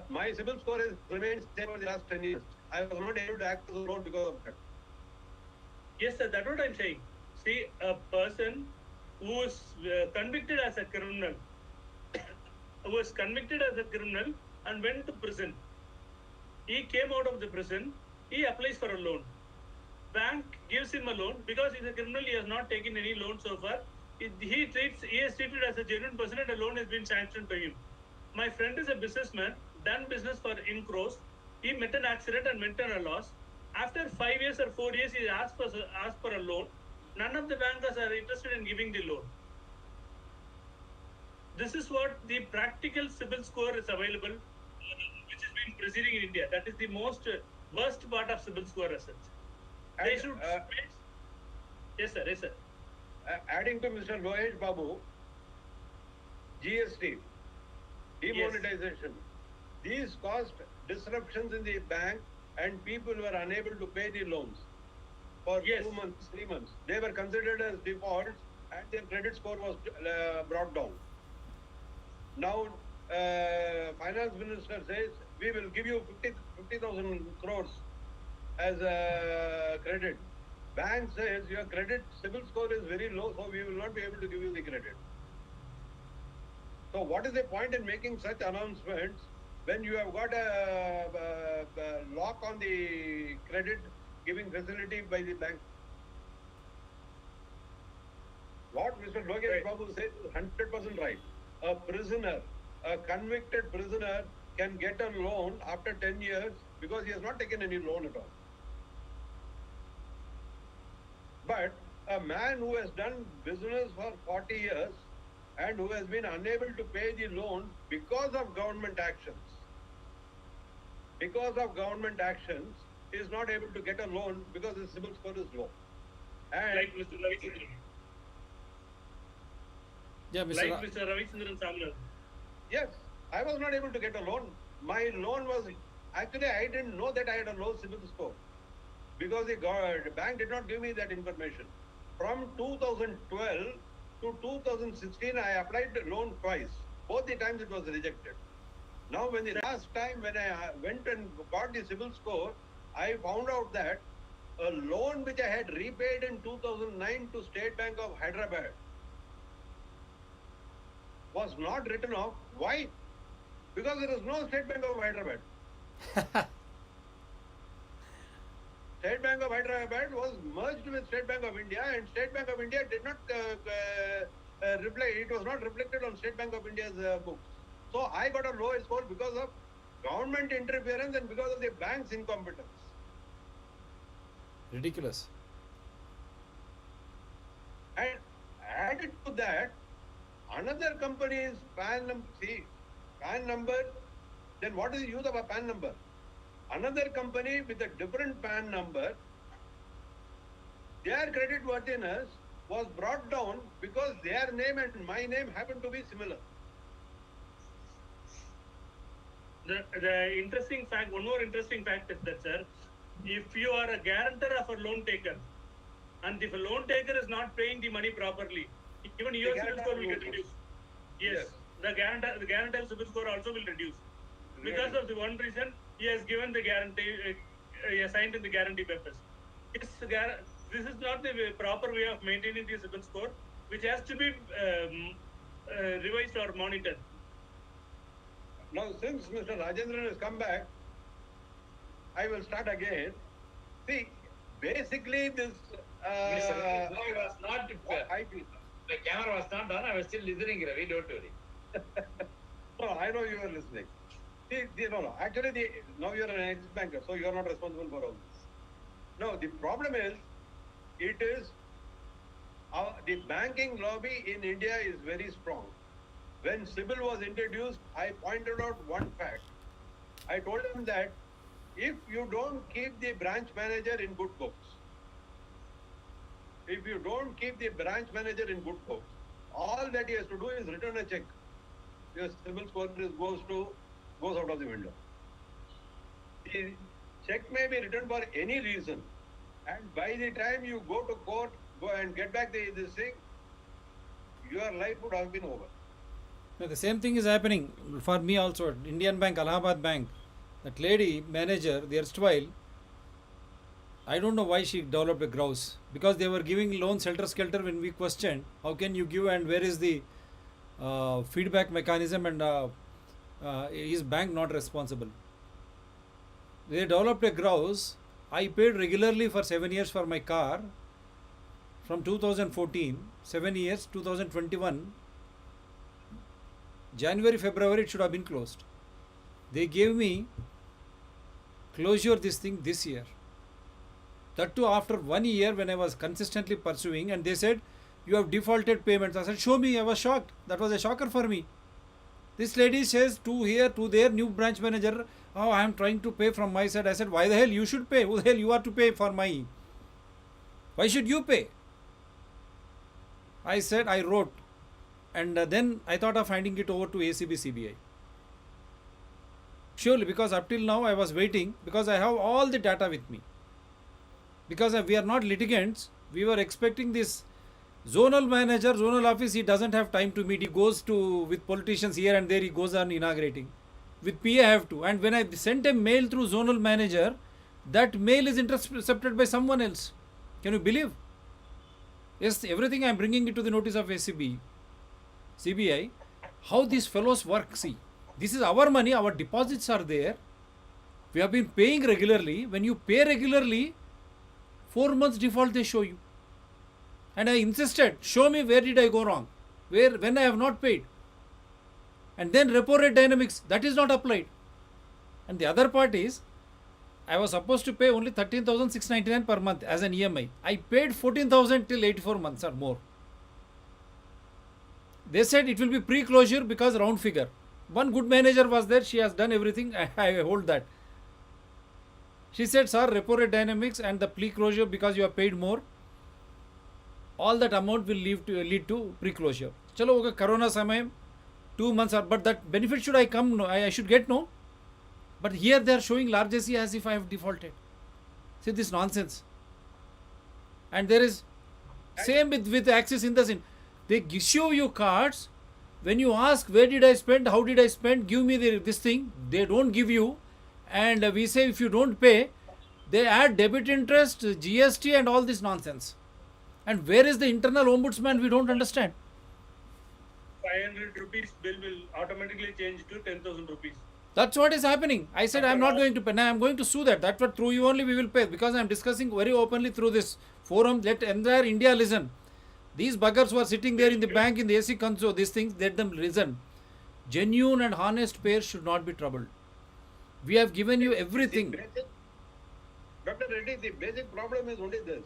My CIBIL score has remained same for the last 10 years. I was not able to access the loan because of that. Yes, sir, that's what I'm saying. See, a person who is convicted as a criminal, and went to prison. He came out of the prison, he applies for a loan. Bank gives him a loan because he's a criminal, he has not taken any loan so far. He is treated as a genuine person and a loan has been sanctioned to him. My friend is a businessman, done business in crores. He met an accident and went on a loss. After 5 years or 4 years, he asked for a loan. None of the bankers are interested in giving the loan. This is what the practical CIBIL score is available, which is being proceeding in India. That is the most worst part of CIBIL score research. They should. Yes, sir. Yes, sir. adding to Mr. Logesh Babu, GST, demonetization. These caused disruptions in the bank and people were unable to pay the loans for 2 months, 3 months. They were considered as defaults and their credit score was brought down. Now, finance minister says, we will give you 50,000 crores as a credit. Bank says your credit CIBIL score is very low, so we will not be able to give you the credit. So what is the point in making such announcements when you have got a lock on the credit giving facility by the bank? What Mr. Logesh Babu said is 100% right. A prisoner, a convicted prisoner can get a loan after 10 years because he has not taken any loan at all. But a man who has done business for 40 years and who has been unable to pay the loan because of government actions, is not able to get a loan because his CIBIL score is low. And like Mr. Ravichandran. Yeah, Mr. Like Mr. Ravichandran-Cyber. yes, I was not able to get a loan. My loan was, actually I didn't know that I had a low CIBIL score because the bank did not give me that information. From 2012 to 2016, I applied the loan twice. Both the times it was rejected. Now, when the last time when I went and got the CIBIL score, I found out that a loan which I had repaid in 2009 to State Bank of Hyderabad was not written off. Why? Because there is no State Bank of Hyderabad. State Bank of Hyderabad was merged with State Bank of India, and State Bank of India did not reply. It was not reflected on State Bank of India's books. So I got a low score because of government interference and because of the bank's incompetence. Ridiculous. And added to that, another company's PAN number, then what is the use of a PAN number? Another company with a different PAN number, their credit worthiness was brought down because their name and my name happened to be similar. The interesting fact, one more interesting fact is that, sir, if you are a guarantor of a loan taker, and if a loan taker is not paying the money properly, even your CIBIL score will get reduced. Yes, the guarantor CIBIL score also will reduce. Because of the one reason, he has given the guarantee, he has signed in the guarantee papers. This is not the proper way of maintaining the CIBIL score, which has to be revised or monitored. Now, since Mr. Rajendran has come back, I will start again. See, basically this... I was not... My camera was not on. I was still listening, Ravi. Don't worry. No, I know you are listening. See, no. Actually, now you are an ex-banker, so you are not responsible for all this. No, the problem is, the banking lobby in India is very strong. When CIBIL was introduced, I pointed out one fact. I told him that if you don't keep the branch manager in good books, all that he has to do is return a check. Your CIBIL score goes out of the window. The check may be written for any reason, and by the time you go to court, go and get back this thing, your life would have been over. No, the same thing is happening for me also. Indian Bank, Allahabad Bank, that lady manager, the erstwhile, I don't know why she developed a grouse, because they were giving loans helter-skelter. When we questioned how can you give and where is the feedback mechanism, and is bank not responsible? They developed a grouse. I paid regularly for 7 years for my car from 2014, 7 years, 2021. January, February, it should have been closed. They gave me closure this thing this year. That too after 1 year when I was consistently pursuing, and they said, you have defaulted payments. I said, show me. I was shocked. That was a shocker for me. This lady says to here, to there, new branch manager, oh, I am trying to pay from my side. I said, why the hell you should pay? Who the hell you are to pay for my? Why should you pay? I said, I wrote, and then I thought of handing it over to ACB CBI. Surely, because up till now I was waiting, because I have all the data with me. Because we are not litigants, we were expecting this zonal manager, zonal office, he doesn't have time to meet. He goes to, with politicians here and there, he goes on inaugurating. With PA I have to. And when I sent a mail through zonal manager, that mail is intercepted by someone else. Can you believe? Yes, everything I am bringing it to the notice of ACB, CBI. How these fellows work, see. This is our money, our deposits are there. We have been paying regularly. When you pay regularly, 4 months default they show you. And I insisted, show me where did I go wrong, when I have not paid. And then repo rate dynamics, that is not applied. And the other part is, I was supposed to pay only 13,699 per month as an EMI. I paid 14,000 till 84 months or more. They said it will be pre-closure because round figure. One good manager was there, she has done everything, I hold that. She said, sir, repo rate dynamics and the pre-closure because you have paid more, all that amount will lead to pre-closure. Chalo, okay, Corona samay, 2 months are, but that benefit should I come, no, I should get, no. But here they are showing large AC as if I have defaulted. See this nonsense. And there is, same with Axis in the sin. They issue you cards. When you ask where did I spend, how did I spend, give me this thing, they don't give you. And we say if you don't pay, they add debit interest, GST and all this nonsense. And where is the internal ombudsman, we don't understand. 500 rupees bill will automatically change to 10,000 rupees. That's what is happening. I said I am not going to pay. Now I am going to sue that. That's what through you only we will pay, because I am discussing very openly through this forum. Let entire India listen. These buggers who are sitting there in the bank, in the AC console, these things, let them listen. Genuine and honest payers should not be troubled. We have given you everything. Dr. Reddy, the basic problem is only this.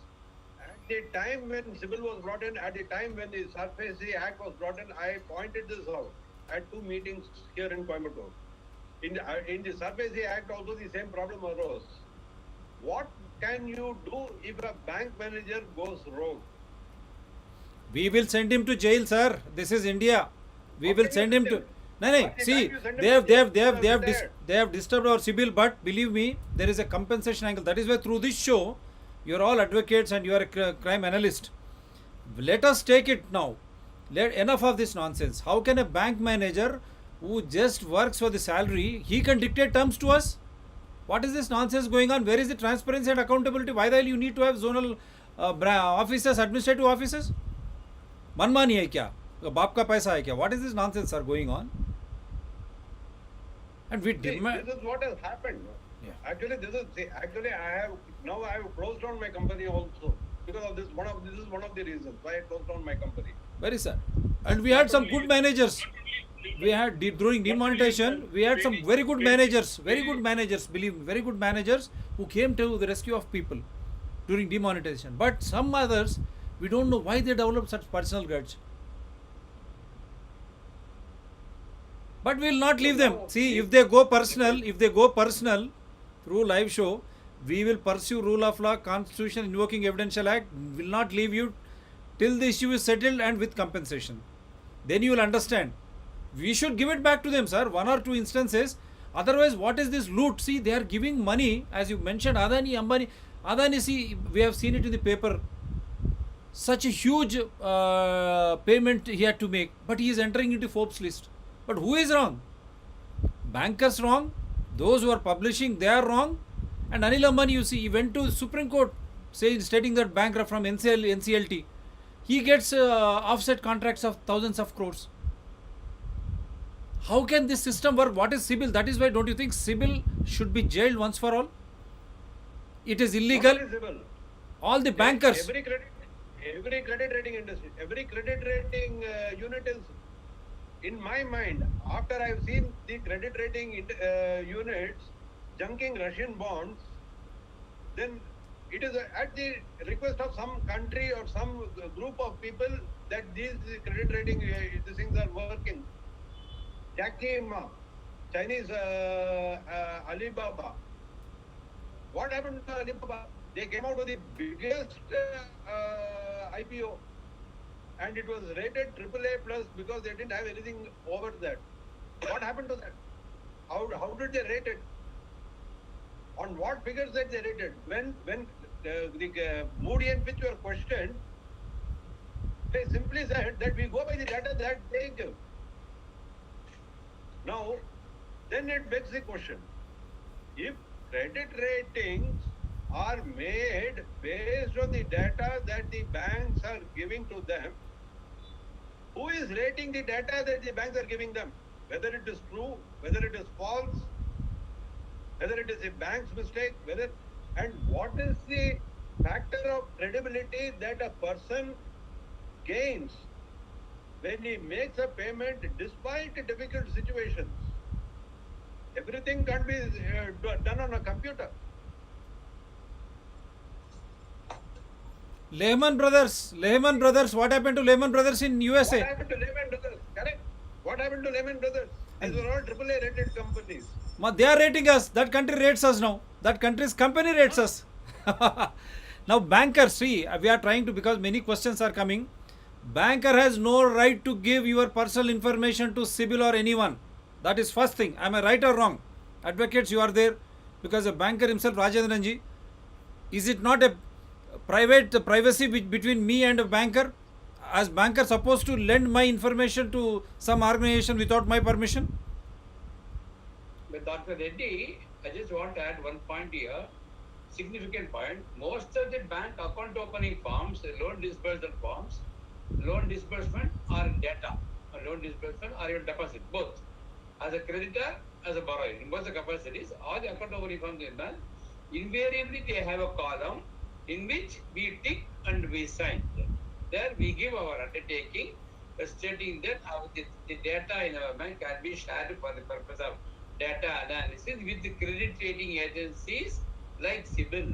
At the time when CIBIL was brought in, at the time when the SARFAESI Act was brought in, I pointed this out at 2 meetings here in Coimbatore. In the SARFAESI Act also the same problem arose. What can you do if a bank manager goes rogue? We will send him to jail, sir. This is India. We will send him to. No. See, they have disturbed our CIBIL, but believe me, there is a compensation angle. That is why through this show, you are all advocates and you are a crime analyst. Let us take it now. Enough of this nonsense. How can a bank manager who just works for the salary, he can dictate terms to us? What is this nonsense going on? Where is the transparency and accountability? Why the hell you need to have zonal officers, administrative officers? मनमानी है क्या? बाप का पैसा है क्या? What is this nonsense are going on? And we demand. This is what has happened. Yeah. Actually, I have closed down my company also because of this. This is one of the reasons why I closed down my company. Very sad. And we had some good managers. We had during demonetization, we had some very good managers. Believe me, very good managers who came to the rescue of people during demonetization. But some others, we don't know why they developed such personal grudge. But we will not leave them. See, if they go personal through live show, we will pursue rule of law, constitution, invoking evidential act. Will not leave you till the issue is settled and with compensation. Then you will understand. We should give it back to them, sir. 1 or 2 instances. Otherwise, what is this loot? See, they are giving money, as you mentioned, Adani, Ambani. Adani, see, we have seen it in the paper. Such a huge payment he had to make, but he is entering into Forbes list. But who is wrong? Bankers wrong. Those who are publishing, they are wrong. And Anil Ambani, you see, he went to Supreme Court stating that bankrupt from NCLT. He gets offset contracts of thousands of crores. How can this system work? What is CIBIL? That is why, don't you think CIBIL should be jailed once for all? It is illegal. All the bankers. Every credit rating industry, every credit rating unit is, in my mind, after I have seen the credit rating units junking Russian bonds, then it is at the request of some country or some group of people that these credit rating these things are working. Jackie Ma, Chinese Alibaba. What happened to Alibaba? They came out with the biggest IPO and it was rated AAA plus because they didn't have anything over that. What happened to that? How did they rate it? On what figures that they rated? When the Moody and Fitch were questioned, they simply said that we go by the data that they give. Now, then it begs the question, if credit ratings are made based on the data that the banks are giving to them, who is rating the data that the banks are giving them? Whether it is true, whether it is false, whether it is a bank's mistake, and what is the factor of credibility that a person gains when he makes a payment despite difficult situations? Everything can't be done on a computer. Lehman Brothers, what happened to Lehman Brothers in USA? What happened to Lehman Brothers? Correct. What happened to Lehman Brothers? These were all AAA rated companies. They are rating us. That country rates us now. That country's company rates us. Now bankers, see, we are trying to, because many questions are coming. Banker has no right to give your personal information to CIBIL or anyone. That is first thing. Am I right or wrong? Advocates, you are there because the banker himself, Rajendran-ji, is it not a private privacy between me and a banker? As banker supposed to lend my information to some organization without my permission? But Dr. Reddy, I just want to add one point here, significant point. Most of the bank account opening forms, loan disbursement forms, loan disbursement or data, or loan disbursement or your deposit, both. As a creditor, as a borrower, in both the capacities, all the account opening forms in that, invariably they have a column in which we tick and we sign. There we give our undertaking, stating that the data in our bank can be shared for the purpose of data analysis with the credit rating agencies like CIBIL.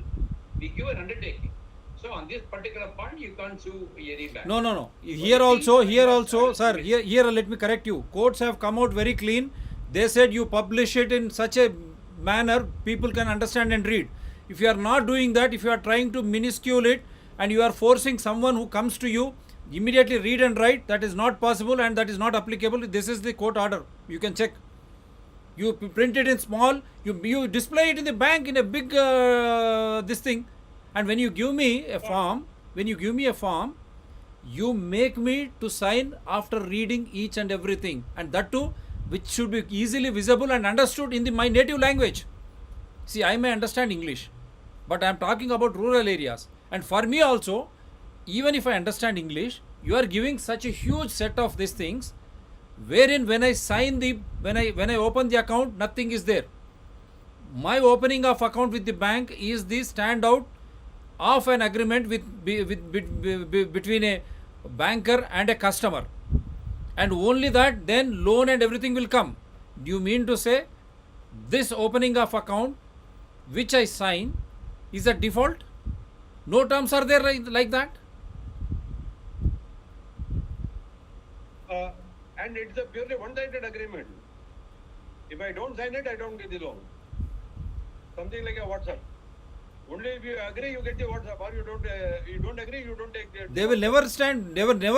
We give an undertaking. So on this particular point, you can't sue any bank. No. Here also, sir, here let me correct you. Courts have come out very clean. They said you publish it in such a manner people can understand and read. If you are not doing that, if you are trying to minuscule it and you are forcing someone who comes to you immediately read and write, that is not possible and that is not applicable. This is the court order. You can check. You print it in small, you display it in the bank in a big this thing, and when you give me a form, you make me to sign after reading each and everything, and that too which should be easily visible and understood in my native language. See, I may understand English, but I am talking about rural areas, and for me also, even if I understand English, you are giving such a huge set of these things, wherein when I sign when I open the account, nothing is there. My opening of account with the bank is the standout of an agreement between a banker and a customer, and only that, then loan and everything will come. Do you mean to say this opening of account which I sign is a default? No terms are there like that? And it's a purely one-sided agreement. If I don't sign it, I don't get the loan. Something like a WhatsApp. Only if you agree, you get the WhatsApp, or you don't agree, you don't take the. They will never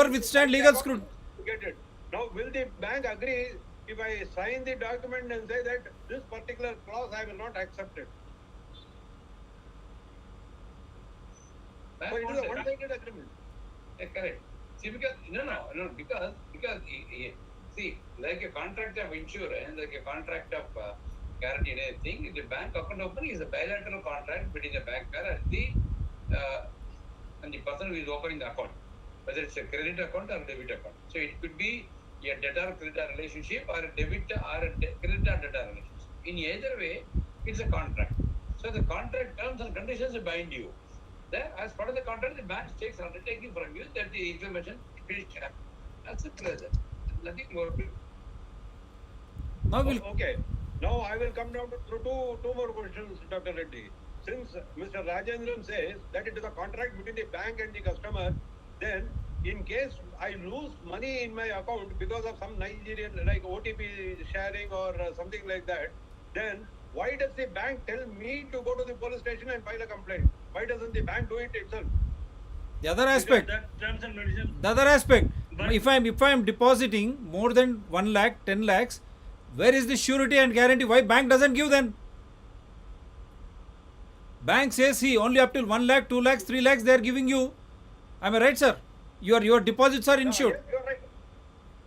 withstand legal scrutiny. Get it. Now, will the bank agree if I sign the document and say that this particular clause I will not accept it? So it is a one-sided agreement. Correct. See, because because see, like a contract of insurance, like a contract of guarantee and anything, the bank account opening is a bilateral contract between the banker and the person who is opening the account, whether it's a credit account or a debit account. So it could be a debtor-creditor relationship or a creditor-debtor relationship. In either way, it's a contract. So the contract terms and conditions bind you. Then, as part of the contract, the bank takes an undertaking from you that the information is shared. That's it. Nothing more. Now Okay. Now I will come down to two more questions, Dr. Reddy. Since Mr. Rajendran says that it is a contract between the bank and the customer, then in case I lose money in my account because of some Nigerian, like OTP sharing or something like that, then why does the bank tell me to go to the police station and file a complaint? Why doesn't the bank do it itself? The other aspect. That terms and conditions. The other aspect. But- If I'm depositing more than 1 lakh, 10 lakhs, where is the surety and guarantee? Why bank doesn't give then? Bank says, see, only up till 1 lakh, 2 lakhs, 3 lakhs they are giving you. Am I right, sir? Your deposits are insured. Yes, you're right.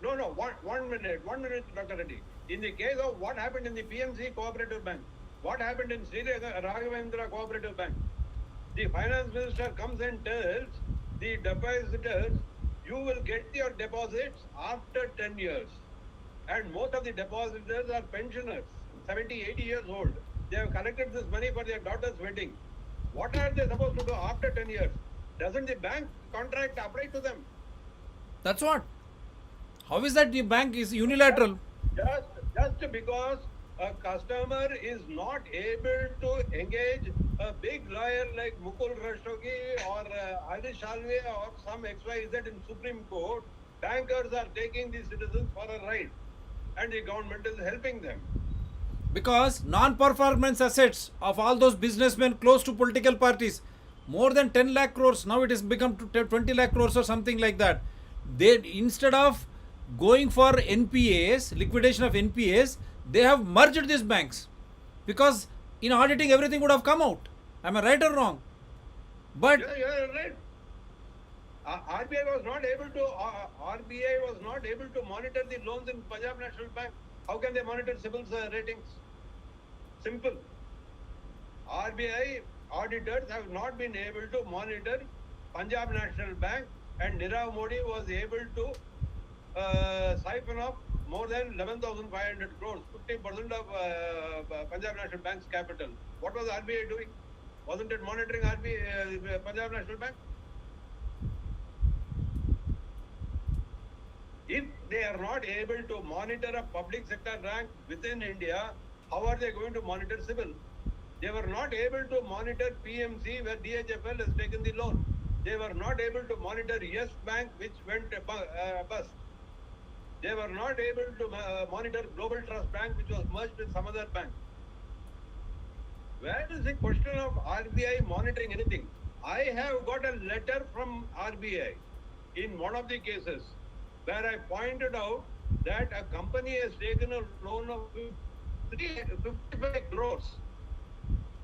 No, one minute, Dr. Reddy. In the case of what happened in the PMC Cooperative Bank, what happened in Sri Raghavendra Cooperative Bank, the finance minister comes and tells the depositors, you will get your deposits after 10 years. And most of the depositors are pensioners, 70, 80 years old. They have collected this money for their daughter's wedding. What are they supposed to do after 10 years? Doesn't the bank contract apply to them? That's what. How is that the bank is unilateral? Just because a customer is not able to engage a big lawyer like Mukul Rastogi or Harish Salve or some XYZ in Supreme Court, bankers are taking the citizens for a ride and the government is helping them. Because non-performance assets of all those businessmen close to political parties, more than 10 lakh crores, now it has become to 20 lakh crores or something like that. They, instead of going for NPAs, liquidation of NPAs, they have merged these banks. Because in auditing everything would have come out. Am I right or wrong? But Yeah, you're right. RBI was not able to monitor the loans in Punjab National Bank. How can they monitor CIBIL's ratings? Simple. RBI auditors have not been able to monitor Punjab National Bank, and Nirav Modi was able to siphon off more than 11,500 crores, 50% of Punjab National Bank's capital. What was RBI doing? Wasn't it monitoring Punjab National Bank? If they are not able to monitor a public sector bank within India, how are they going to monitor CIBIL? They were not able to monitor PMC where DHFL has taken the loan. They were not able to monitor Yes Bank which went bust. They were not able to monitor Global Trust Bank which was merged with some other bank. Where is the question of RBI monitoring anything? I have got a letter from RBI in one of the cases where I pointed out that a company has taken a loan of 55 crores,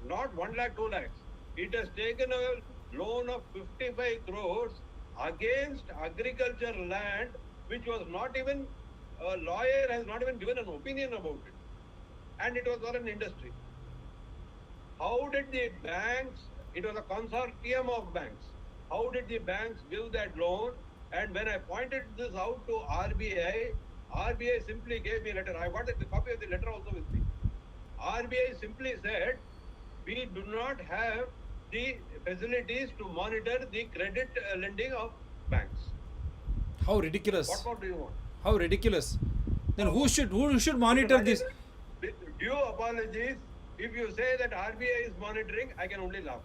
not 1 lakh, 2 lakhs. It has taken a loan of 55 crores against agriculture land, which was not even, a lawyer has not even given an opinion about it. And it was for an industry. How did the banks, it was a consortium of banks, how did the banks give that loan? And when I pointed this out to RBI, RBI simply gave me a letter. I got the copy of the letter also with me. RBI simply said, we do not have the facilities to monitor the credit lending of banks. how ridiculous. What more do you want? How ridiculous. Then who should monitor this? With due apologies, if you say that RBI is monitoring, I can only laugh.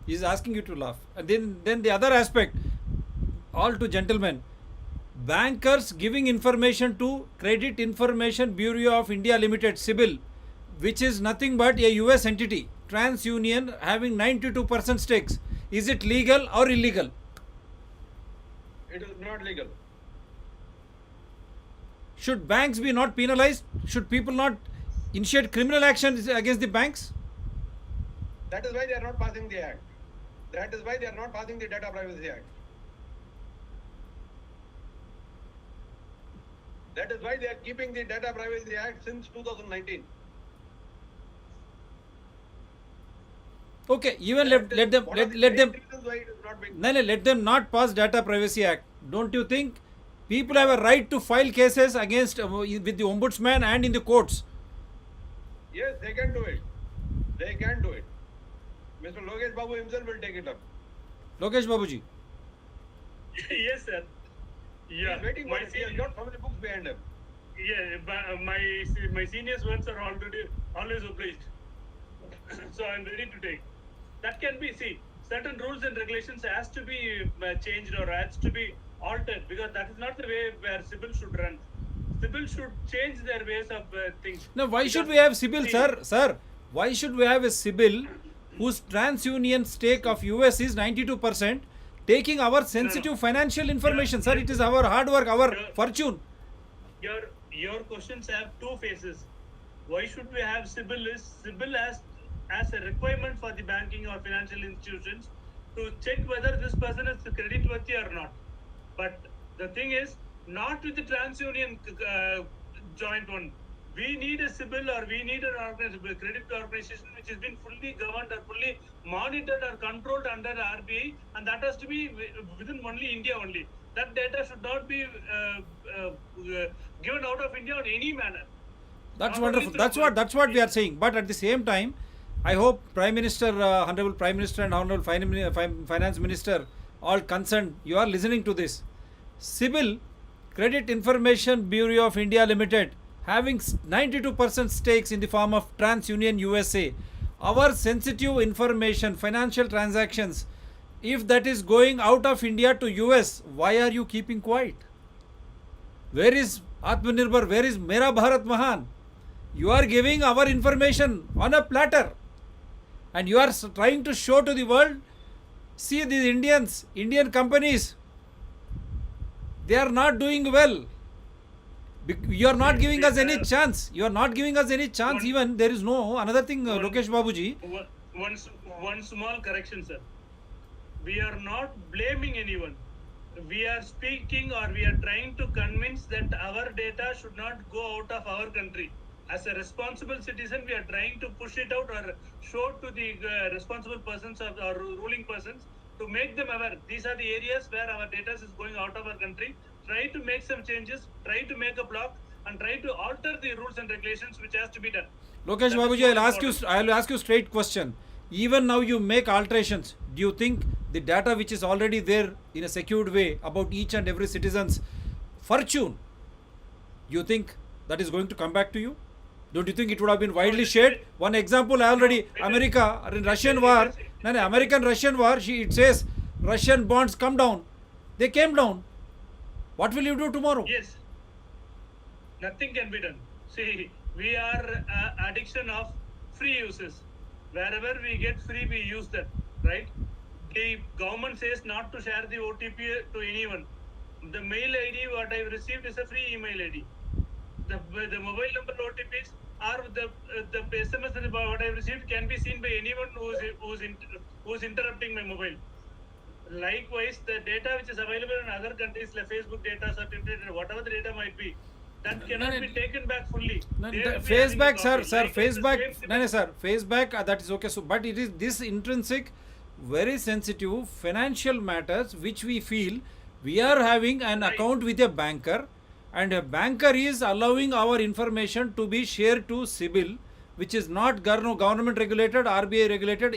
He is asking you to laugh. And then the other aspect, all to gentlemen, bankers giving information to Credit Information Bureau of India Limited, CIBIL, which is nothing but a US entity, TransUnion, having 92% stakes. Is it legal or illegal? It is not legal. Should banks be not penalized? Should people not initiate criminal action against the banks? That is why they are not passing the act. That is why they are not passing the Data Privacy Act. That is why they are keeping the Data Privacy Act since 2019. Okay, even let them One of the let main them reasons why it is not being. no, let them not pass Data Privacy Act. Don't you think people have a right to file cases against with the ombudsman and in the courts? Yes, they can do it. They can do it. Mr. Logesh Babu himself will take it up. Logesh Babuji. Yes, sir. Yeah. He's waiting for it. He has got so many books behind him. Yeah, my seniors ones are always obliged. So I'm ready to take. That can be, see, certain rules and regulations has to be changed or has to be altered, because that is not the way where CIBIL should run. CIBIL should change their ways of things. Now, why Because, should we have CIBIL, see, sir? Sir, why should we have a CIBIL whose TransUnion stake of US is 92%, taking our sensitive financial information. Sir, it is our hard work, our fortune. Your questions have two phases. Why should we have CIBIL? Is CIBIL as a requirement for the banking or financial institutions to check whether this person is creditworthy or not. But the thing is, not with the TransUnion joint one. We need a CIBIL or we need an credit organization which has been fully governed or fully monitored or controlled under RBI, and that has to be within only India only. That data should not be given out of India in any manner. That's wonderful. That's what we are saying. But at the same time, I hope Prime Minister, Honorable Prime Minister and Honorable Finance Minister, all concerned, you are listening to this. CIBIL, Credit Information Bureau of India Limited, having 92% stakes in the form of TransUnion USA. Our sensitive information, financial transactions, if that is going out of India to US, why are you keeping quiet? Where is Atmanirbhar? Where is Mera Bharat Mahan? You are giving our information on a platter. And you are trying to show to the world, see these Indian companies, they are not doing well. You are not giving us any chance. You are not giving us any chance. Even there is no another thing, Logesh Babuji. One small correction, sir. We are not blaming anyone. We are speaking or we are trying to convince that our data should not go out of our country. As a responsible citizen, we are trying to push it out or show to the responsible persons or ruling persons to make them aware. These are the areas where our data is going out of our country. Try to make some changes, try to make a block, and try to alter the rules and regulations which has to be done. Lokesh Babuji, I'll ask you straight question. Even now you make alterations. Do you think the data which is already there in a secured way about each and every citizen's fortune, you think that is going to come back to you? Don't you think it would have been widely shared? One example, America in Russian war, American-Russian war, it says Russian bonds come down. They came down. What will you do tomorrow? Yes. Nothing can be done. See, we are addiction of free uses. Wherever we get free, we use that, right? The government says not to share the OTP to anyone. The mail ID what I received is a free email ID. The mobile number OTPs or the SMS what I received can be seen by anyone who's interrupting my mobile. Likewise, the data which is available in other countries like Facebook data, certain data, whatever the data might be, that cannot be taken back fully. Faceback, faceback, that is okay. So, but it is this intrinsic, very sensitive financial matters which we feel we are having an account with a banker, and a banker is allowing our information to be shared to CIBIL, which is not government regulated, RBI regulated,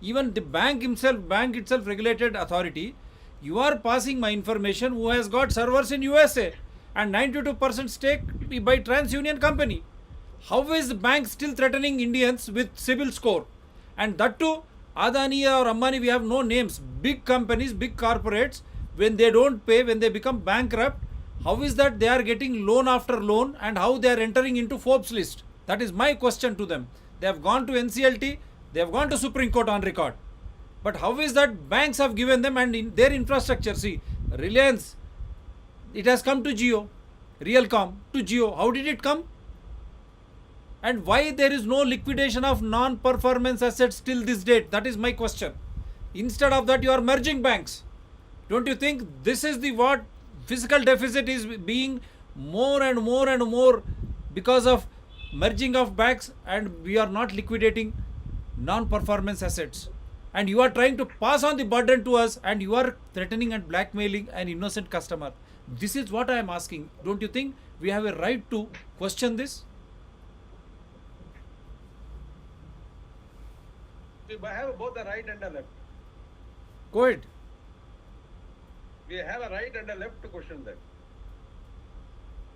even the bank itself regulated authority. You are passing my information who has got servers in USA and 92% stake by TransUnion company. How is the bank still threatening Indians with CIBIL score? And that too, Adani or Ambani, we have no names. Big companies, big corporates, when they don't pay, when they become bankrupt, how is that they are getting loan after loan and how they are entering into Forbes list? That is my question to them. They have gone to NCLT, they have gone to Supreme Court on record. But how is that banks have given them and in their infrastructure? See, Reliance, it has come to Jio, Realcom to Jio. How did it come? And why there is no liquidation of non-performance assets till this date? That is my question. Instead of that, you are merging banks. Don't you think this is the what fiscal deficit is being more and more and more because of merging of banks, and we are not liquidating non-performance assets? And you are trying to pass on the burden to us, and you are threatening and blackmailing an innocent customer. This is what I am asking. Don't you think we have a right to question this? We have both a right and a left. Go ahead. We have a right and a left to question that.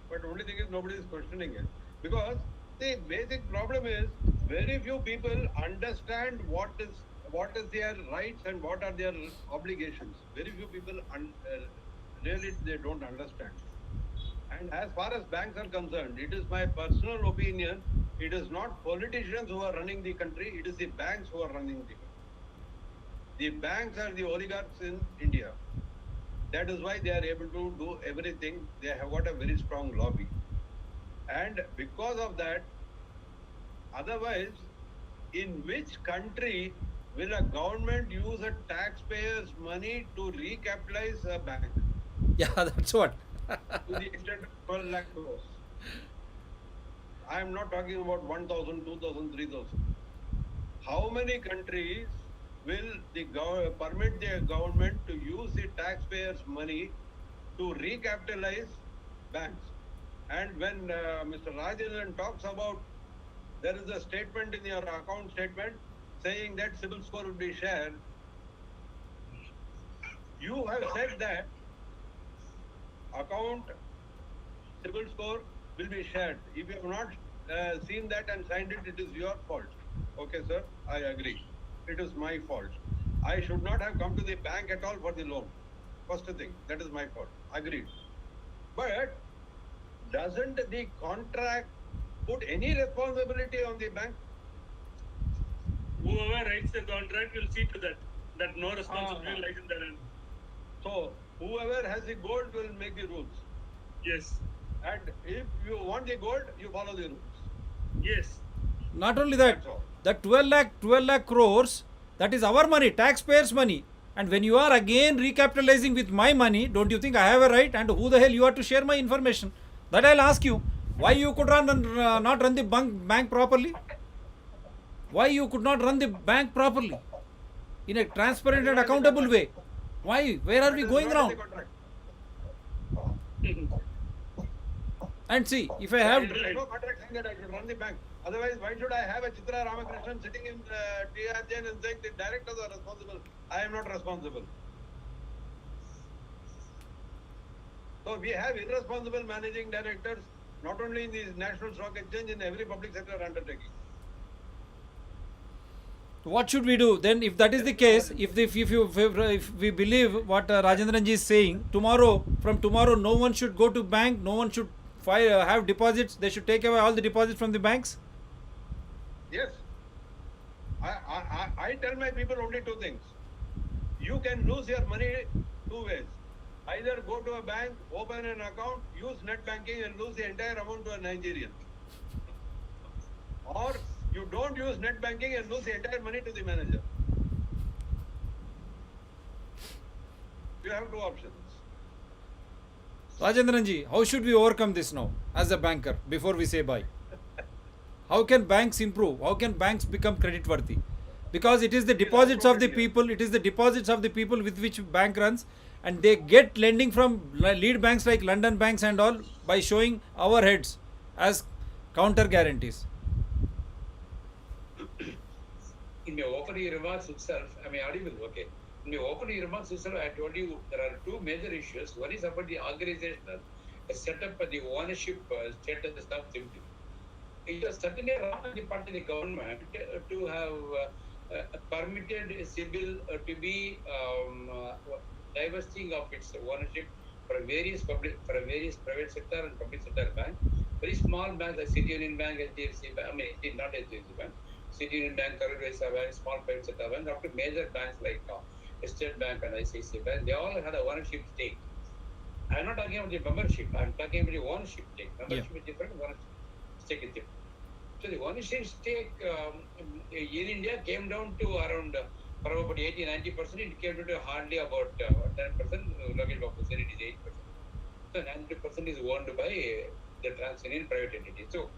But the only thing is nobody is questioning it. Because the basic problem is very few people understand what is their rights and what are their obligations. Very few people really they don't understand. And as far as banks are concerned, it is my personal opinion, it is not politicians who are running the country, it is the banks who are running the country. The banks are the oligarchs in India. That is why they are able to do everything. They have got a very strong lobby. And because of that, otherwise, in which country will a government use a taxpayer's money to recapitalize a bank Yeah, that's what. to the extent of 12 lakh crores? I am not talking about 1,000, 2,000, 3,000. How many countries will permit their government to use the taxpayers' money to recapitalize banks? And when Mr. Rajendran talks about, there is a statement in your account statement saying that CIBIL score will be shared. You have said that account CIBIL score will be shared. If you have not seen that and signed it, it is your fault. Okay, sir, I agree. It is my fault. I should not have come to the bank at all for the loan. First thing, that is my fault. Agreed. But doesn't the contract put any responsibility on the bank? Whoever writes the contract will see to that no responsibility lies in their hand. So whoever has the gold will make the rules. Yes. And if you want the gold, you follow the rules. Yes. Not only that, That's all. that 12 lakh crores, that is our money, taxpayers' money. And when you are again recapitalizing with my money, don't you think I have a right? And who the hell you are to share my information? That I'll ask you. Why you could not run the bank properly? Why you could not run the bank properly in a transparent and accountable way? Why? Where are we That is going not wrong? in the contract. And see, if I have There is no contract saying that I should run the bank. Otherwise, why should I have a Chitra Ramakrishnan sitting in TRJ and saying the directors are responsible? I am not responsible. So we have irresponsible managing directors, not only in the National Stock Exchange, in every public sector undertaking. what should we do then? If that is the case, if we believe what Rajendran ji is saying, from tomorrow, no one should go to bank, no one should have deposits. They should take away all the deposits from the banks. Yes. I tell my people only two things. You can lose your money two ways. Either go to a bank, open an account, use net banking and lose the entire amount to a Nigerian. Or you don't use net banking and lose the entire money to the manager. You have two options. Rajendran ji, how should we overcome this now as a banker before we say bye? How can banks improve? How can banks become credit worthy? Because it is the deposits of the people, it is the deposits of the people with which bank runs, and they get lending from lead banks like London banks and all by showing our heads as counter guarantees. In my opening remarks itself, am I audible? Okay. In my opening remarks itself, I told you there are two major issues. One is about the organizational setup and the ownership status of CIBIL. It was certainly wrong on the part of the government to have permitted CIBIL to be divesting of its ownership for various private sector and public sector banks. Very small banks like City Union Bank, HDFC Bank, not HDFC Bank, City Union Bank, Kovai Bank, small private sector banks, up to major banks like State Bank and ICICI Bank, they all had a ownership stake. I'm not talking about the membership, I'm talking about the ownership stake. Membership is different, ownership stake is different. So the ownership stake in India came down to around from about 80-90%, it came to hardly about 10%. Logesh Babu said it is 8%. So 90% is owned by the TransUnion private entity. So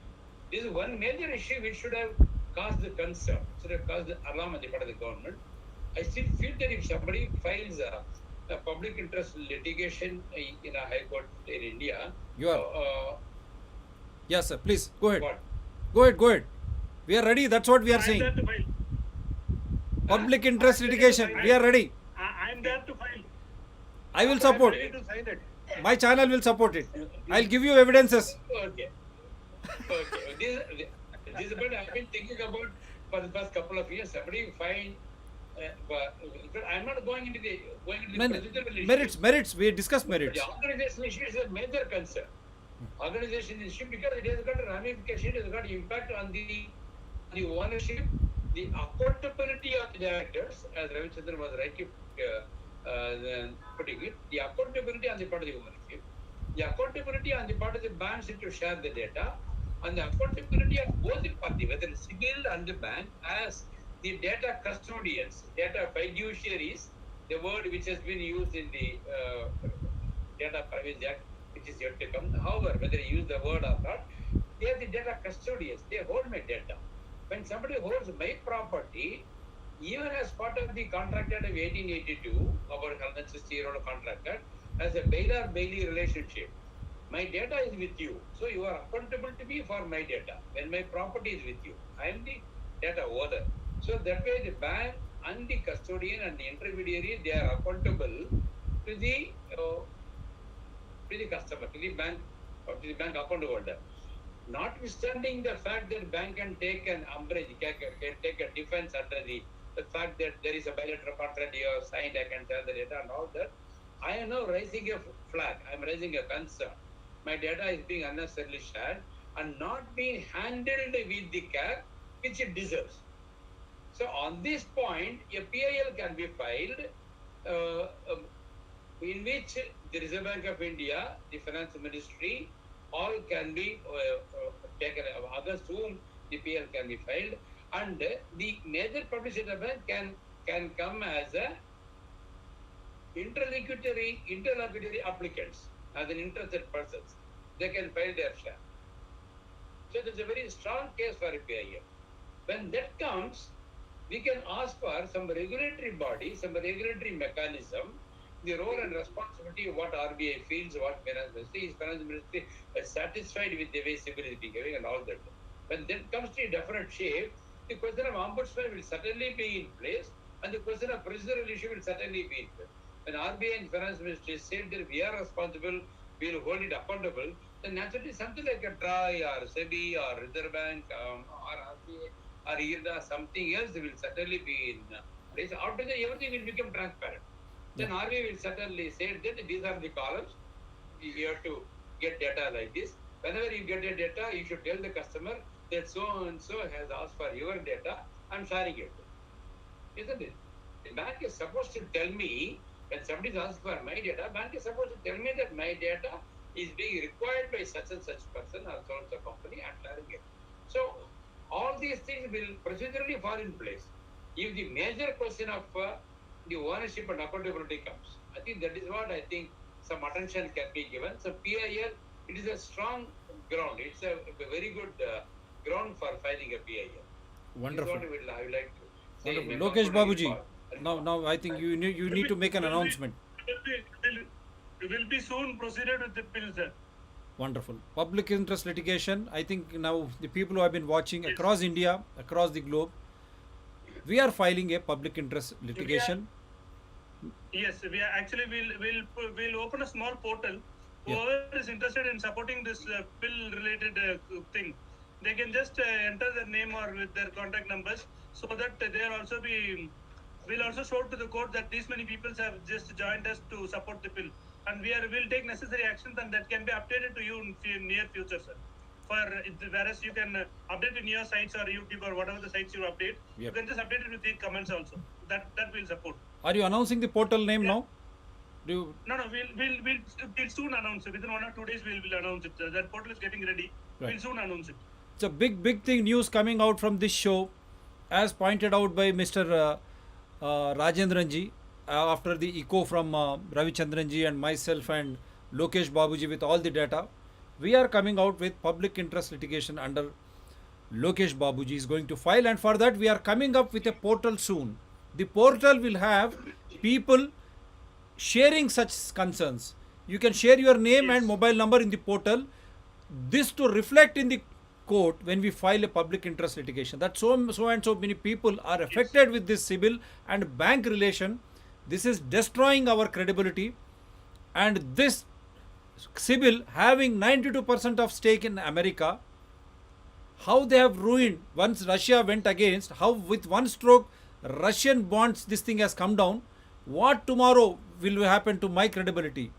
this is one major issue which should have caused the concern, should have caused the alarm on the part of the government. I still feel that if somebody files a public interest litigation in a high court in India, You are. Yes, sir. Please go ahead. what? Go ahead. We are ready. That's what we are I'm saying. there to file. Public interest litigation. We are ready. I'm there to file. I will support. I'm ready to sign it. My channel will support it. I'll give you evidences. Okay. This is what I've been thinking about for the past couple of years. Somebody find, but I'm not going into the procedural issue. Merits. We discuss merits. The organization issue is a major concern. Organization issue because it has got a ramification, it has got impact on the ownership, the accountability of the directors, as Ravichandran was rightly putting it, the accountability on the part of the ownership, the accountability on the part of the banks to share the data, and the accountability of both the party, whether CIBIL and the bank, as the data custodians, data fiduciaries, the word which has been used in the Data Privacy Act, which is yet to come. However, whether you use the word or not, they are the data custodians. They hold my data. When somebody holds my property, even as part of the Contract Act of 1882, our 160-year-old contract act, as a bailor-bailee relationship, my data is with you. So you are accountable to me for my data. When my property is with you, I am the data owner. So that way the bank and the custodian and the intermediary, they are accountable to the customer, to the bank, or to the bank account holder. Notwithstanding the fact that bank can take an umbrage, can take a defense under the fact that there is a bilateral contract you have signed, I can tell the data and all that, I am now raising a flag, I am raising a concern. My data is being unnecessarily shared and not being handled with the care which it deserves. So on this point, a PIL can be filed in which the Reserve Bank of India, the Finance Ministry, all can be taken, others whom the PL can be filed, and the major public sector bank can come as a interlocutory applicants, as an interested persons. They can file their share. So there's a very strong case for a PIL. When that comes, we can ask for some regulatory body, some regulatory mechanism, the role and responsibility of what RBI feels, what Finance Ministry is. Finance Ministry is satisfied with the way CIBIL is behaving and all that. When that comes to a definite shape, the question of ombudsman will certainly be in place, and the question of procedural issue will certainly be in place. When RBI and Finance Ministry said that we are responsible, we will hold it accountable, then naturally something like a TRAI or SEBI or Reserve Bank or RBI or IRDA, something else will certainly be in place. After that, everything will become transparent. Then RBI will certainly say that these are the columns, you have to get data like this. Whenever you get a data, you should tell the customer that so and so has asked for your data, I'm sharing it. Isn't it? The bank is supposed to tell me, when somebody asks for my data, bank is supposed to tell me that my data is being required by such and such person or so and so company, I'm sharing it. So all these things will procedurally fall in place. If the major question of the ownership and accountability comes, I think that is what I think some attention can be given. So PIL, it is a strong ground. It's a very good ground for filing a PIL. Wonderful. This is what I would like to say. Wonderful. Logesh Babuji, now I think you need to make an announcement. Will be soon proceeded with the bill, sir. Wonderful. Public interest litigation. I think now the people who have been watching across India, across the globe, we are filing a public interest litigation. Yes, we are actually we'll open a small portal. Whoever is interested in supporting this bill-related thing, they can just enter their name or with their contact numbers, so that they are also will also show to the court that these many people have just joined us to support the bill, and will take necessary actions, and that can be updated to you in near future, sir. Whereas you can update in your sites or YouTube or whatever the sites you update, you can just update it with the comments also. That will support. Are you announcing the portal name now? No, we'll soon announce it. Within 1 or 2 days, we'll announce it. That portal is getting ready. Right. We'll soon announce it. It's a big thing news coming out from this show, as pointed out by Mr. Rajendran-ji, after the echo from Ravichandran-ji and myself and Logesh Babuji with all the data. We are coming out with public interest litigation under Logesh Babuji is going to file, and for that we are coming up with a portal soon. The portal will have people sharing such concerns. You can share your name and mobile number in the portal. This to reflect in the court when we file a public interest litigation. That so and so many people are affected with this CIBIL and bank relation. This is destroying our credibility, and this CIBIL having 92% of stake in America, how they have ruined once Russia went against, how with one stroke Russian bonds this thing has come down. What tomorrow will happen to my credibility?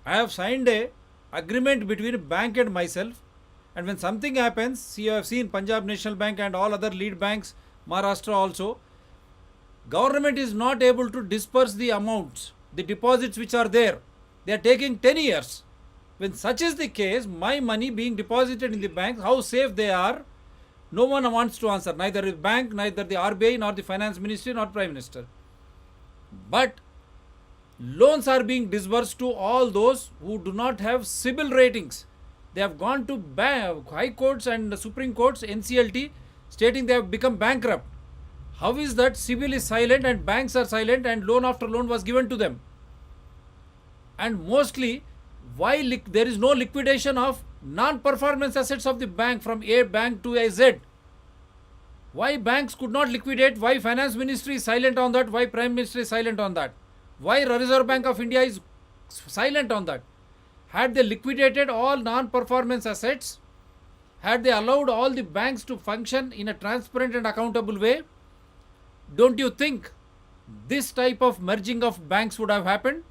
I have signed a agreement between bank and myself, and when something happens, see, you have seen Punjab National Bank and all other lead banks Maharashtra also, government is not able to disperse the amounts, the deposits which are there. They are taking 10 years. When such is the case, my money being deposited in the banks, how safe they are, no one wants to answer. Neither the bank, neither the RBI, nor the finance ministry, nor prime minister. But loans are being disbursed to all those who do not have CIBIL ratings. They have gone to high courts and Supreme Courts, NCLT, stating they have become bankrupt. How is that CIBIL is silent and banks are silent and loan after loan was given to them? And mostly, why there is no liquidation of non-performance assets of the bank from A bank to a Z? Why banks could not liquidate? Why finance ministry is silent on that? Why prime minister is silent on that? Why Reserve Bank of India is silent on that? Had they liquidated all non-performance assets, had they allowed all the banks to function in a transparent and accountable way, don't you think this type of merging of banks would have happened?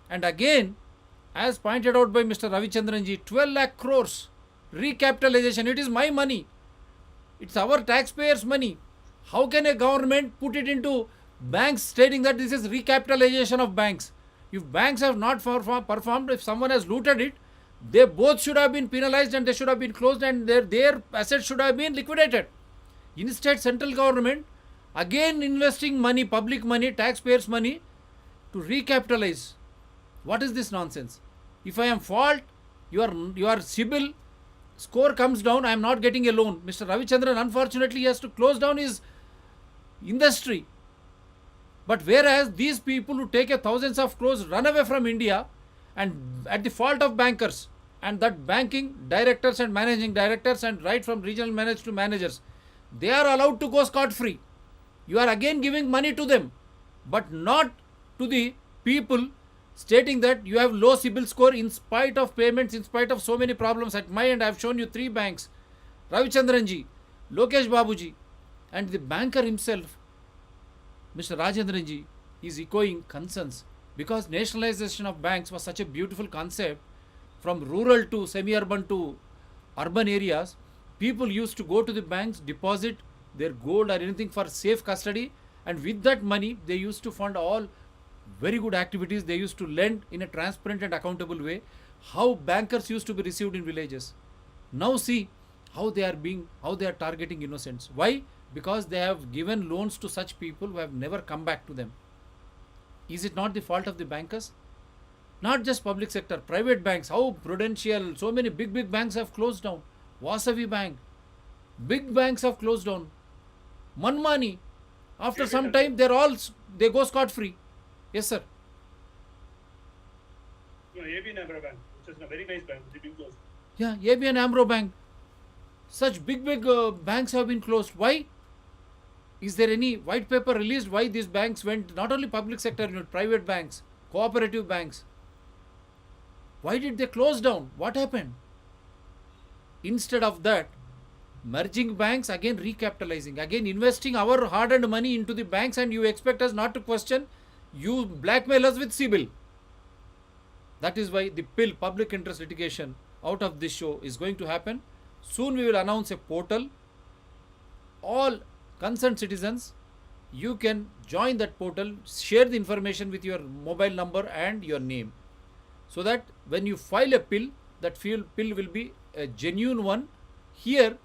And again, as pointed out by Mr. Ravichandran-ji, 12 lakh crores recapitalization. It is my money. It's our taxpayers' money. How can a government put it into banks stating that this is recapitalization of banks? If banks have not performed, if someone has looted it, they both should have been penalized and they should have been closed and their assets should have been liquidated. Instead, central government again investing money, public money, taxpayers' money to recapitalize. What is this nonsense? If I am fault, your CIBIL score comes down, I am not getting a loan. Mr. Ravichandran, unfortunately, he has to close down his industry. But whereas these people who take thousands of crores run away from India and at the fault of bankers and that banking directors and managing directors and right from regional managers to managers, they are allowed to go scot-free. You are again giving money to them, but not to the people, stating that you have low CIBIL score in spite of payments, in spite of so many problems. At my end, I have shown you 3 banks, Ravichandran-ji, Logesh Babuji, and the banker himself, Mr. Rajendran-ji, is echoing concerns because nationalization of banks was such a beautiful concept. From rural to semi-urban to urban areas, people used to go to the banks, deposit their gold or anything for safe custody, and with that money, they used to fund all very good activities. They used to lend in a transparent and accountable way. How bankers used to be received in villages. Now see how they are targeting innocents. Why? Because they have given loans to such people who have never come back to them. Is it not the fault of the bankers? Not just public sector, private banks. How Prudential, so many big banks have closed down. Vasavi Bank, big banks have closed down. Manmani, after some time, they go scot-free. Yes, sir. No, AB and Amro Bank, which is a very nice bank, they've been closed. Yeah, AB and Amro Bank. Such big banks have been closed. Why? Is there any white paper released why these banks went, not only public sector, private banks, cooperative banks? Why did they close down? What happened? Instead of that, merging banks, again recapitalizing, again investing our hard-earned money into the banks, and you expect us not to question. You blackmail us with CIBIL. That is why the PIL, public interest litigation, out of this show is going to happen. Soon we will announce a portal. All concerned citizens, you can join that portal, share the information with your mobile number and your name, so that when you file a PIL, that PIL will be a genuine one here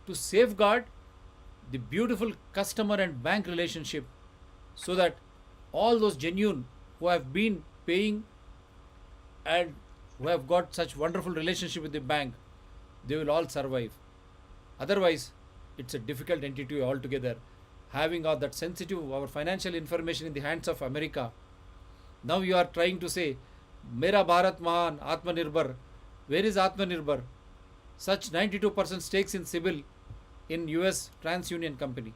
to safeguard the beautiful customer and bank relationship, so that all those genuine who have been paying and who have got such wonderful relationship with the bank, they will all survive. Otherwise, it's a difficult entity altogether. Having all that sensitive, our financial information in the hands of America. Now you are trying to say, Mera Bharat Mahan, Atmanirbhar. Where is Atmanirbhar? Such 92% stakes in CIBIL in US TransUnion company.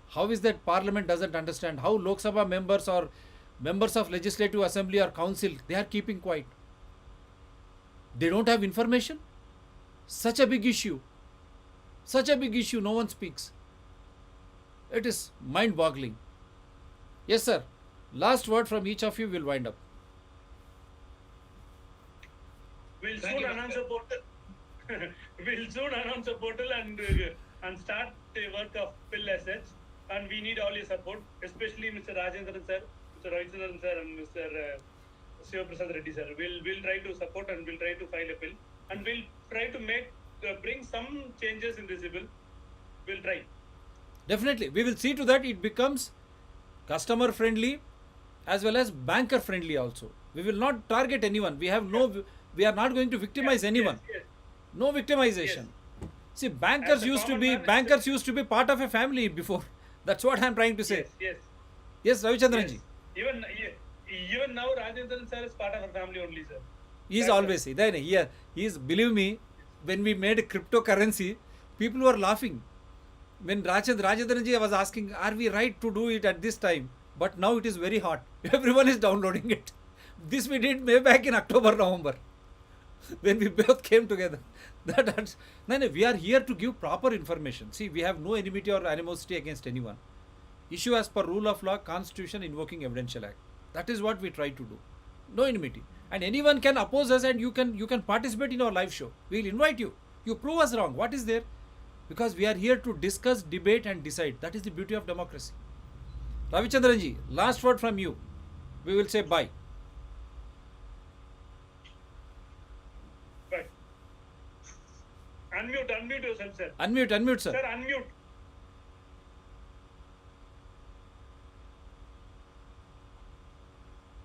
How is that Parliament doesn't understand? How Lok Sabha members or members of Legislative Assembly or Council, they are keeping quiet. They don't have information. Such a big issue. Such a big issue, no one speaks. It is mind-boggling. Yes, sir. Last word from each of you will wind up. We'll soon announce a portal. We'll soon announce a portal and start the work of PIL assets. and we need all your support, especially Mr. Rajendran sir, Mr. Ravichandran sir, and Mr. Shiva Prasad Reddy sir. We'll try to support and we'll try to file a bill, and we'll try to bring some changes in this bill. We'll try. Definitely, we will see to that it becomes customer friendly as well as banker friendly also. We will not target anyone. We are not going to victimize anyone. Yes. No victimization. See, bankers As a used to common be part of a family before. That's what I'm trying to say. Yes. Yes, Ravichandran ji. Even now, Rajendran sir is part of our family only, sir. He is always then here. He is, believe me, when we made cryptocurrency, people were laughing. When Rajendran ji was asking, are we right to do it at this time? But now it is very hot. Everyone is downloading it. This we did way back in October, November, when we both came together. We are here to give proper information. See, we have no enmity or animosity against anyone. Issue as per rule of law, constitution, invoking evidential act. That is what we try to do. No enmity. And anyone can oppose us, and you can participate in our live show. We will invite you. You prove us wrong. What is there? Because we are here to discuss, debate and decide. That is the beauty of democracy. Ravichandran ji, last word from you. We will say bye. Right. Unmute yourself, sir. Unmute, sir. Sir, unmute.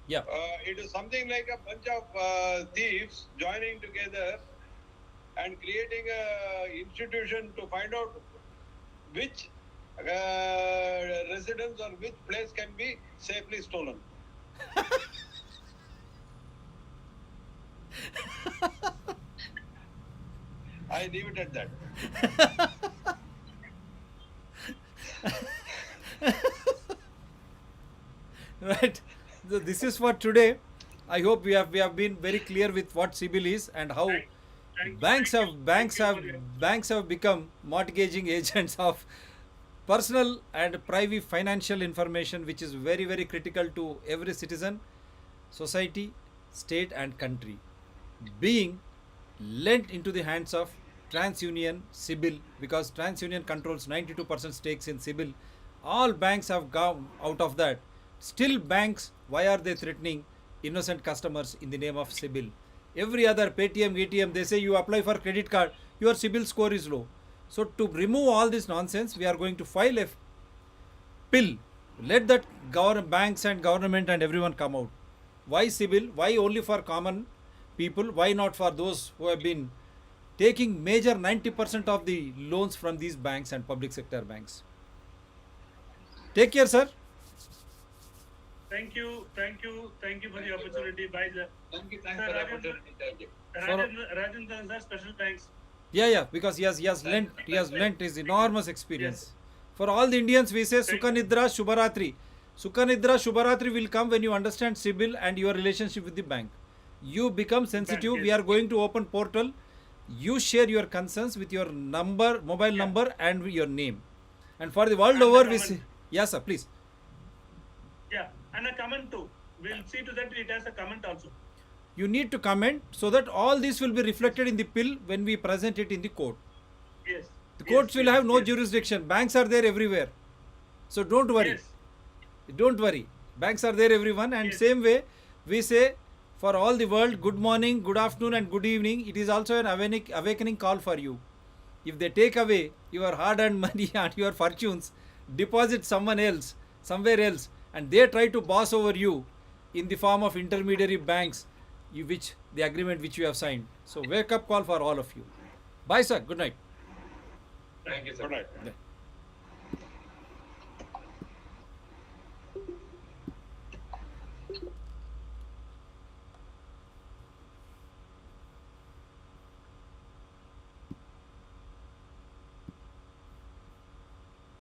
Yeah. It is something like a bunch of thieves joining together and creating a institution to find out which residence or which place can be safely stolen. I leave it at that. Right. So this is for today. I hope we have been very clear with what CIBIL is and how banks have become mortgaging agents of personal and private financial information, which is very, very critical to every citizen, society, state and country, being lent into the hands of TransUnion, CIBIL, because TransUnion controls 92% stakes in CIBIL. All banks have gone out of that. Still banks, why are they threatening innocent customers in the name of CIBIL? Every other Paytm, ATM, they say you apply for credit card, your CIBIL score is low. So to remove all this nonsense, we are going to file a bill. Let that banks and government and everyone come out. Why CIBIL? Why only for common people? Why not for those who have been taking major 90% of the loans from these banks and public sector banks? Take care, sir. Thank you for the opportunity. Bye, sir. Thanks for the opportunity. Thank you. Rajendran sir, special thanks. Yeah, because he has lent his enormous experience. For all the Indians, we say Sukhanidra Shubharatri. Sukhanidra Shubharatri will come when you understand CIBIL and your relationship with the bank. You become sensitive. We are going to open portal. You share your concerns with your number, mobile number and your name. And for the world over, we say, yes, sir, please. Yeah, and a comment too. We'll see to that it has a comment also. You need to comment so that all this will be reflected in the bill when we present it in the court. Yes. The courts will have no jurisdiction. Banks are there everywhere. So don't worry. Yes. Don't worry. Banks are there, everyone. And same way, we say for all the world, good morning, good afternoon and good evening. It is also an awakening call for you. If they take away your hard-earned money and your fortunes, deposit somewhere else, and they try to boss over you in the form of intermediary banks, the agreement which you have signed. So wake up call for all of you. Bye, sir. Good night. Thank you, sir. Good night.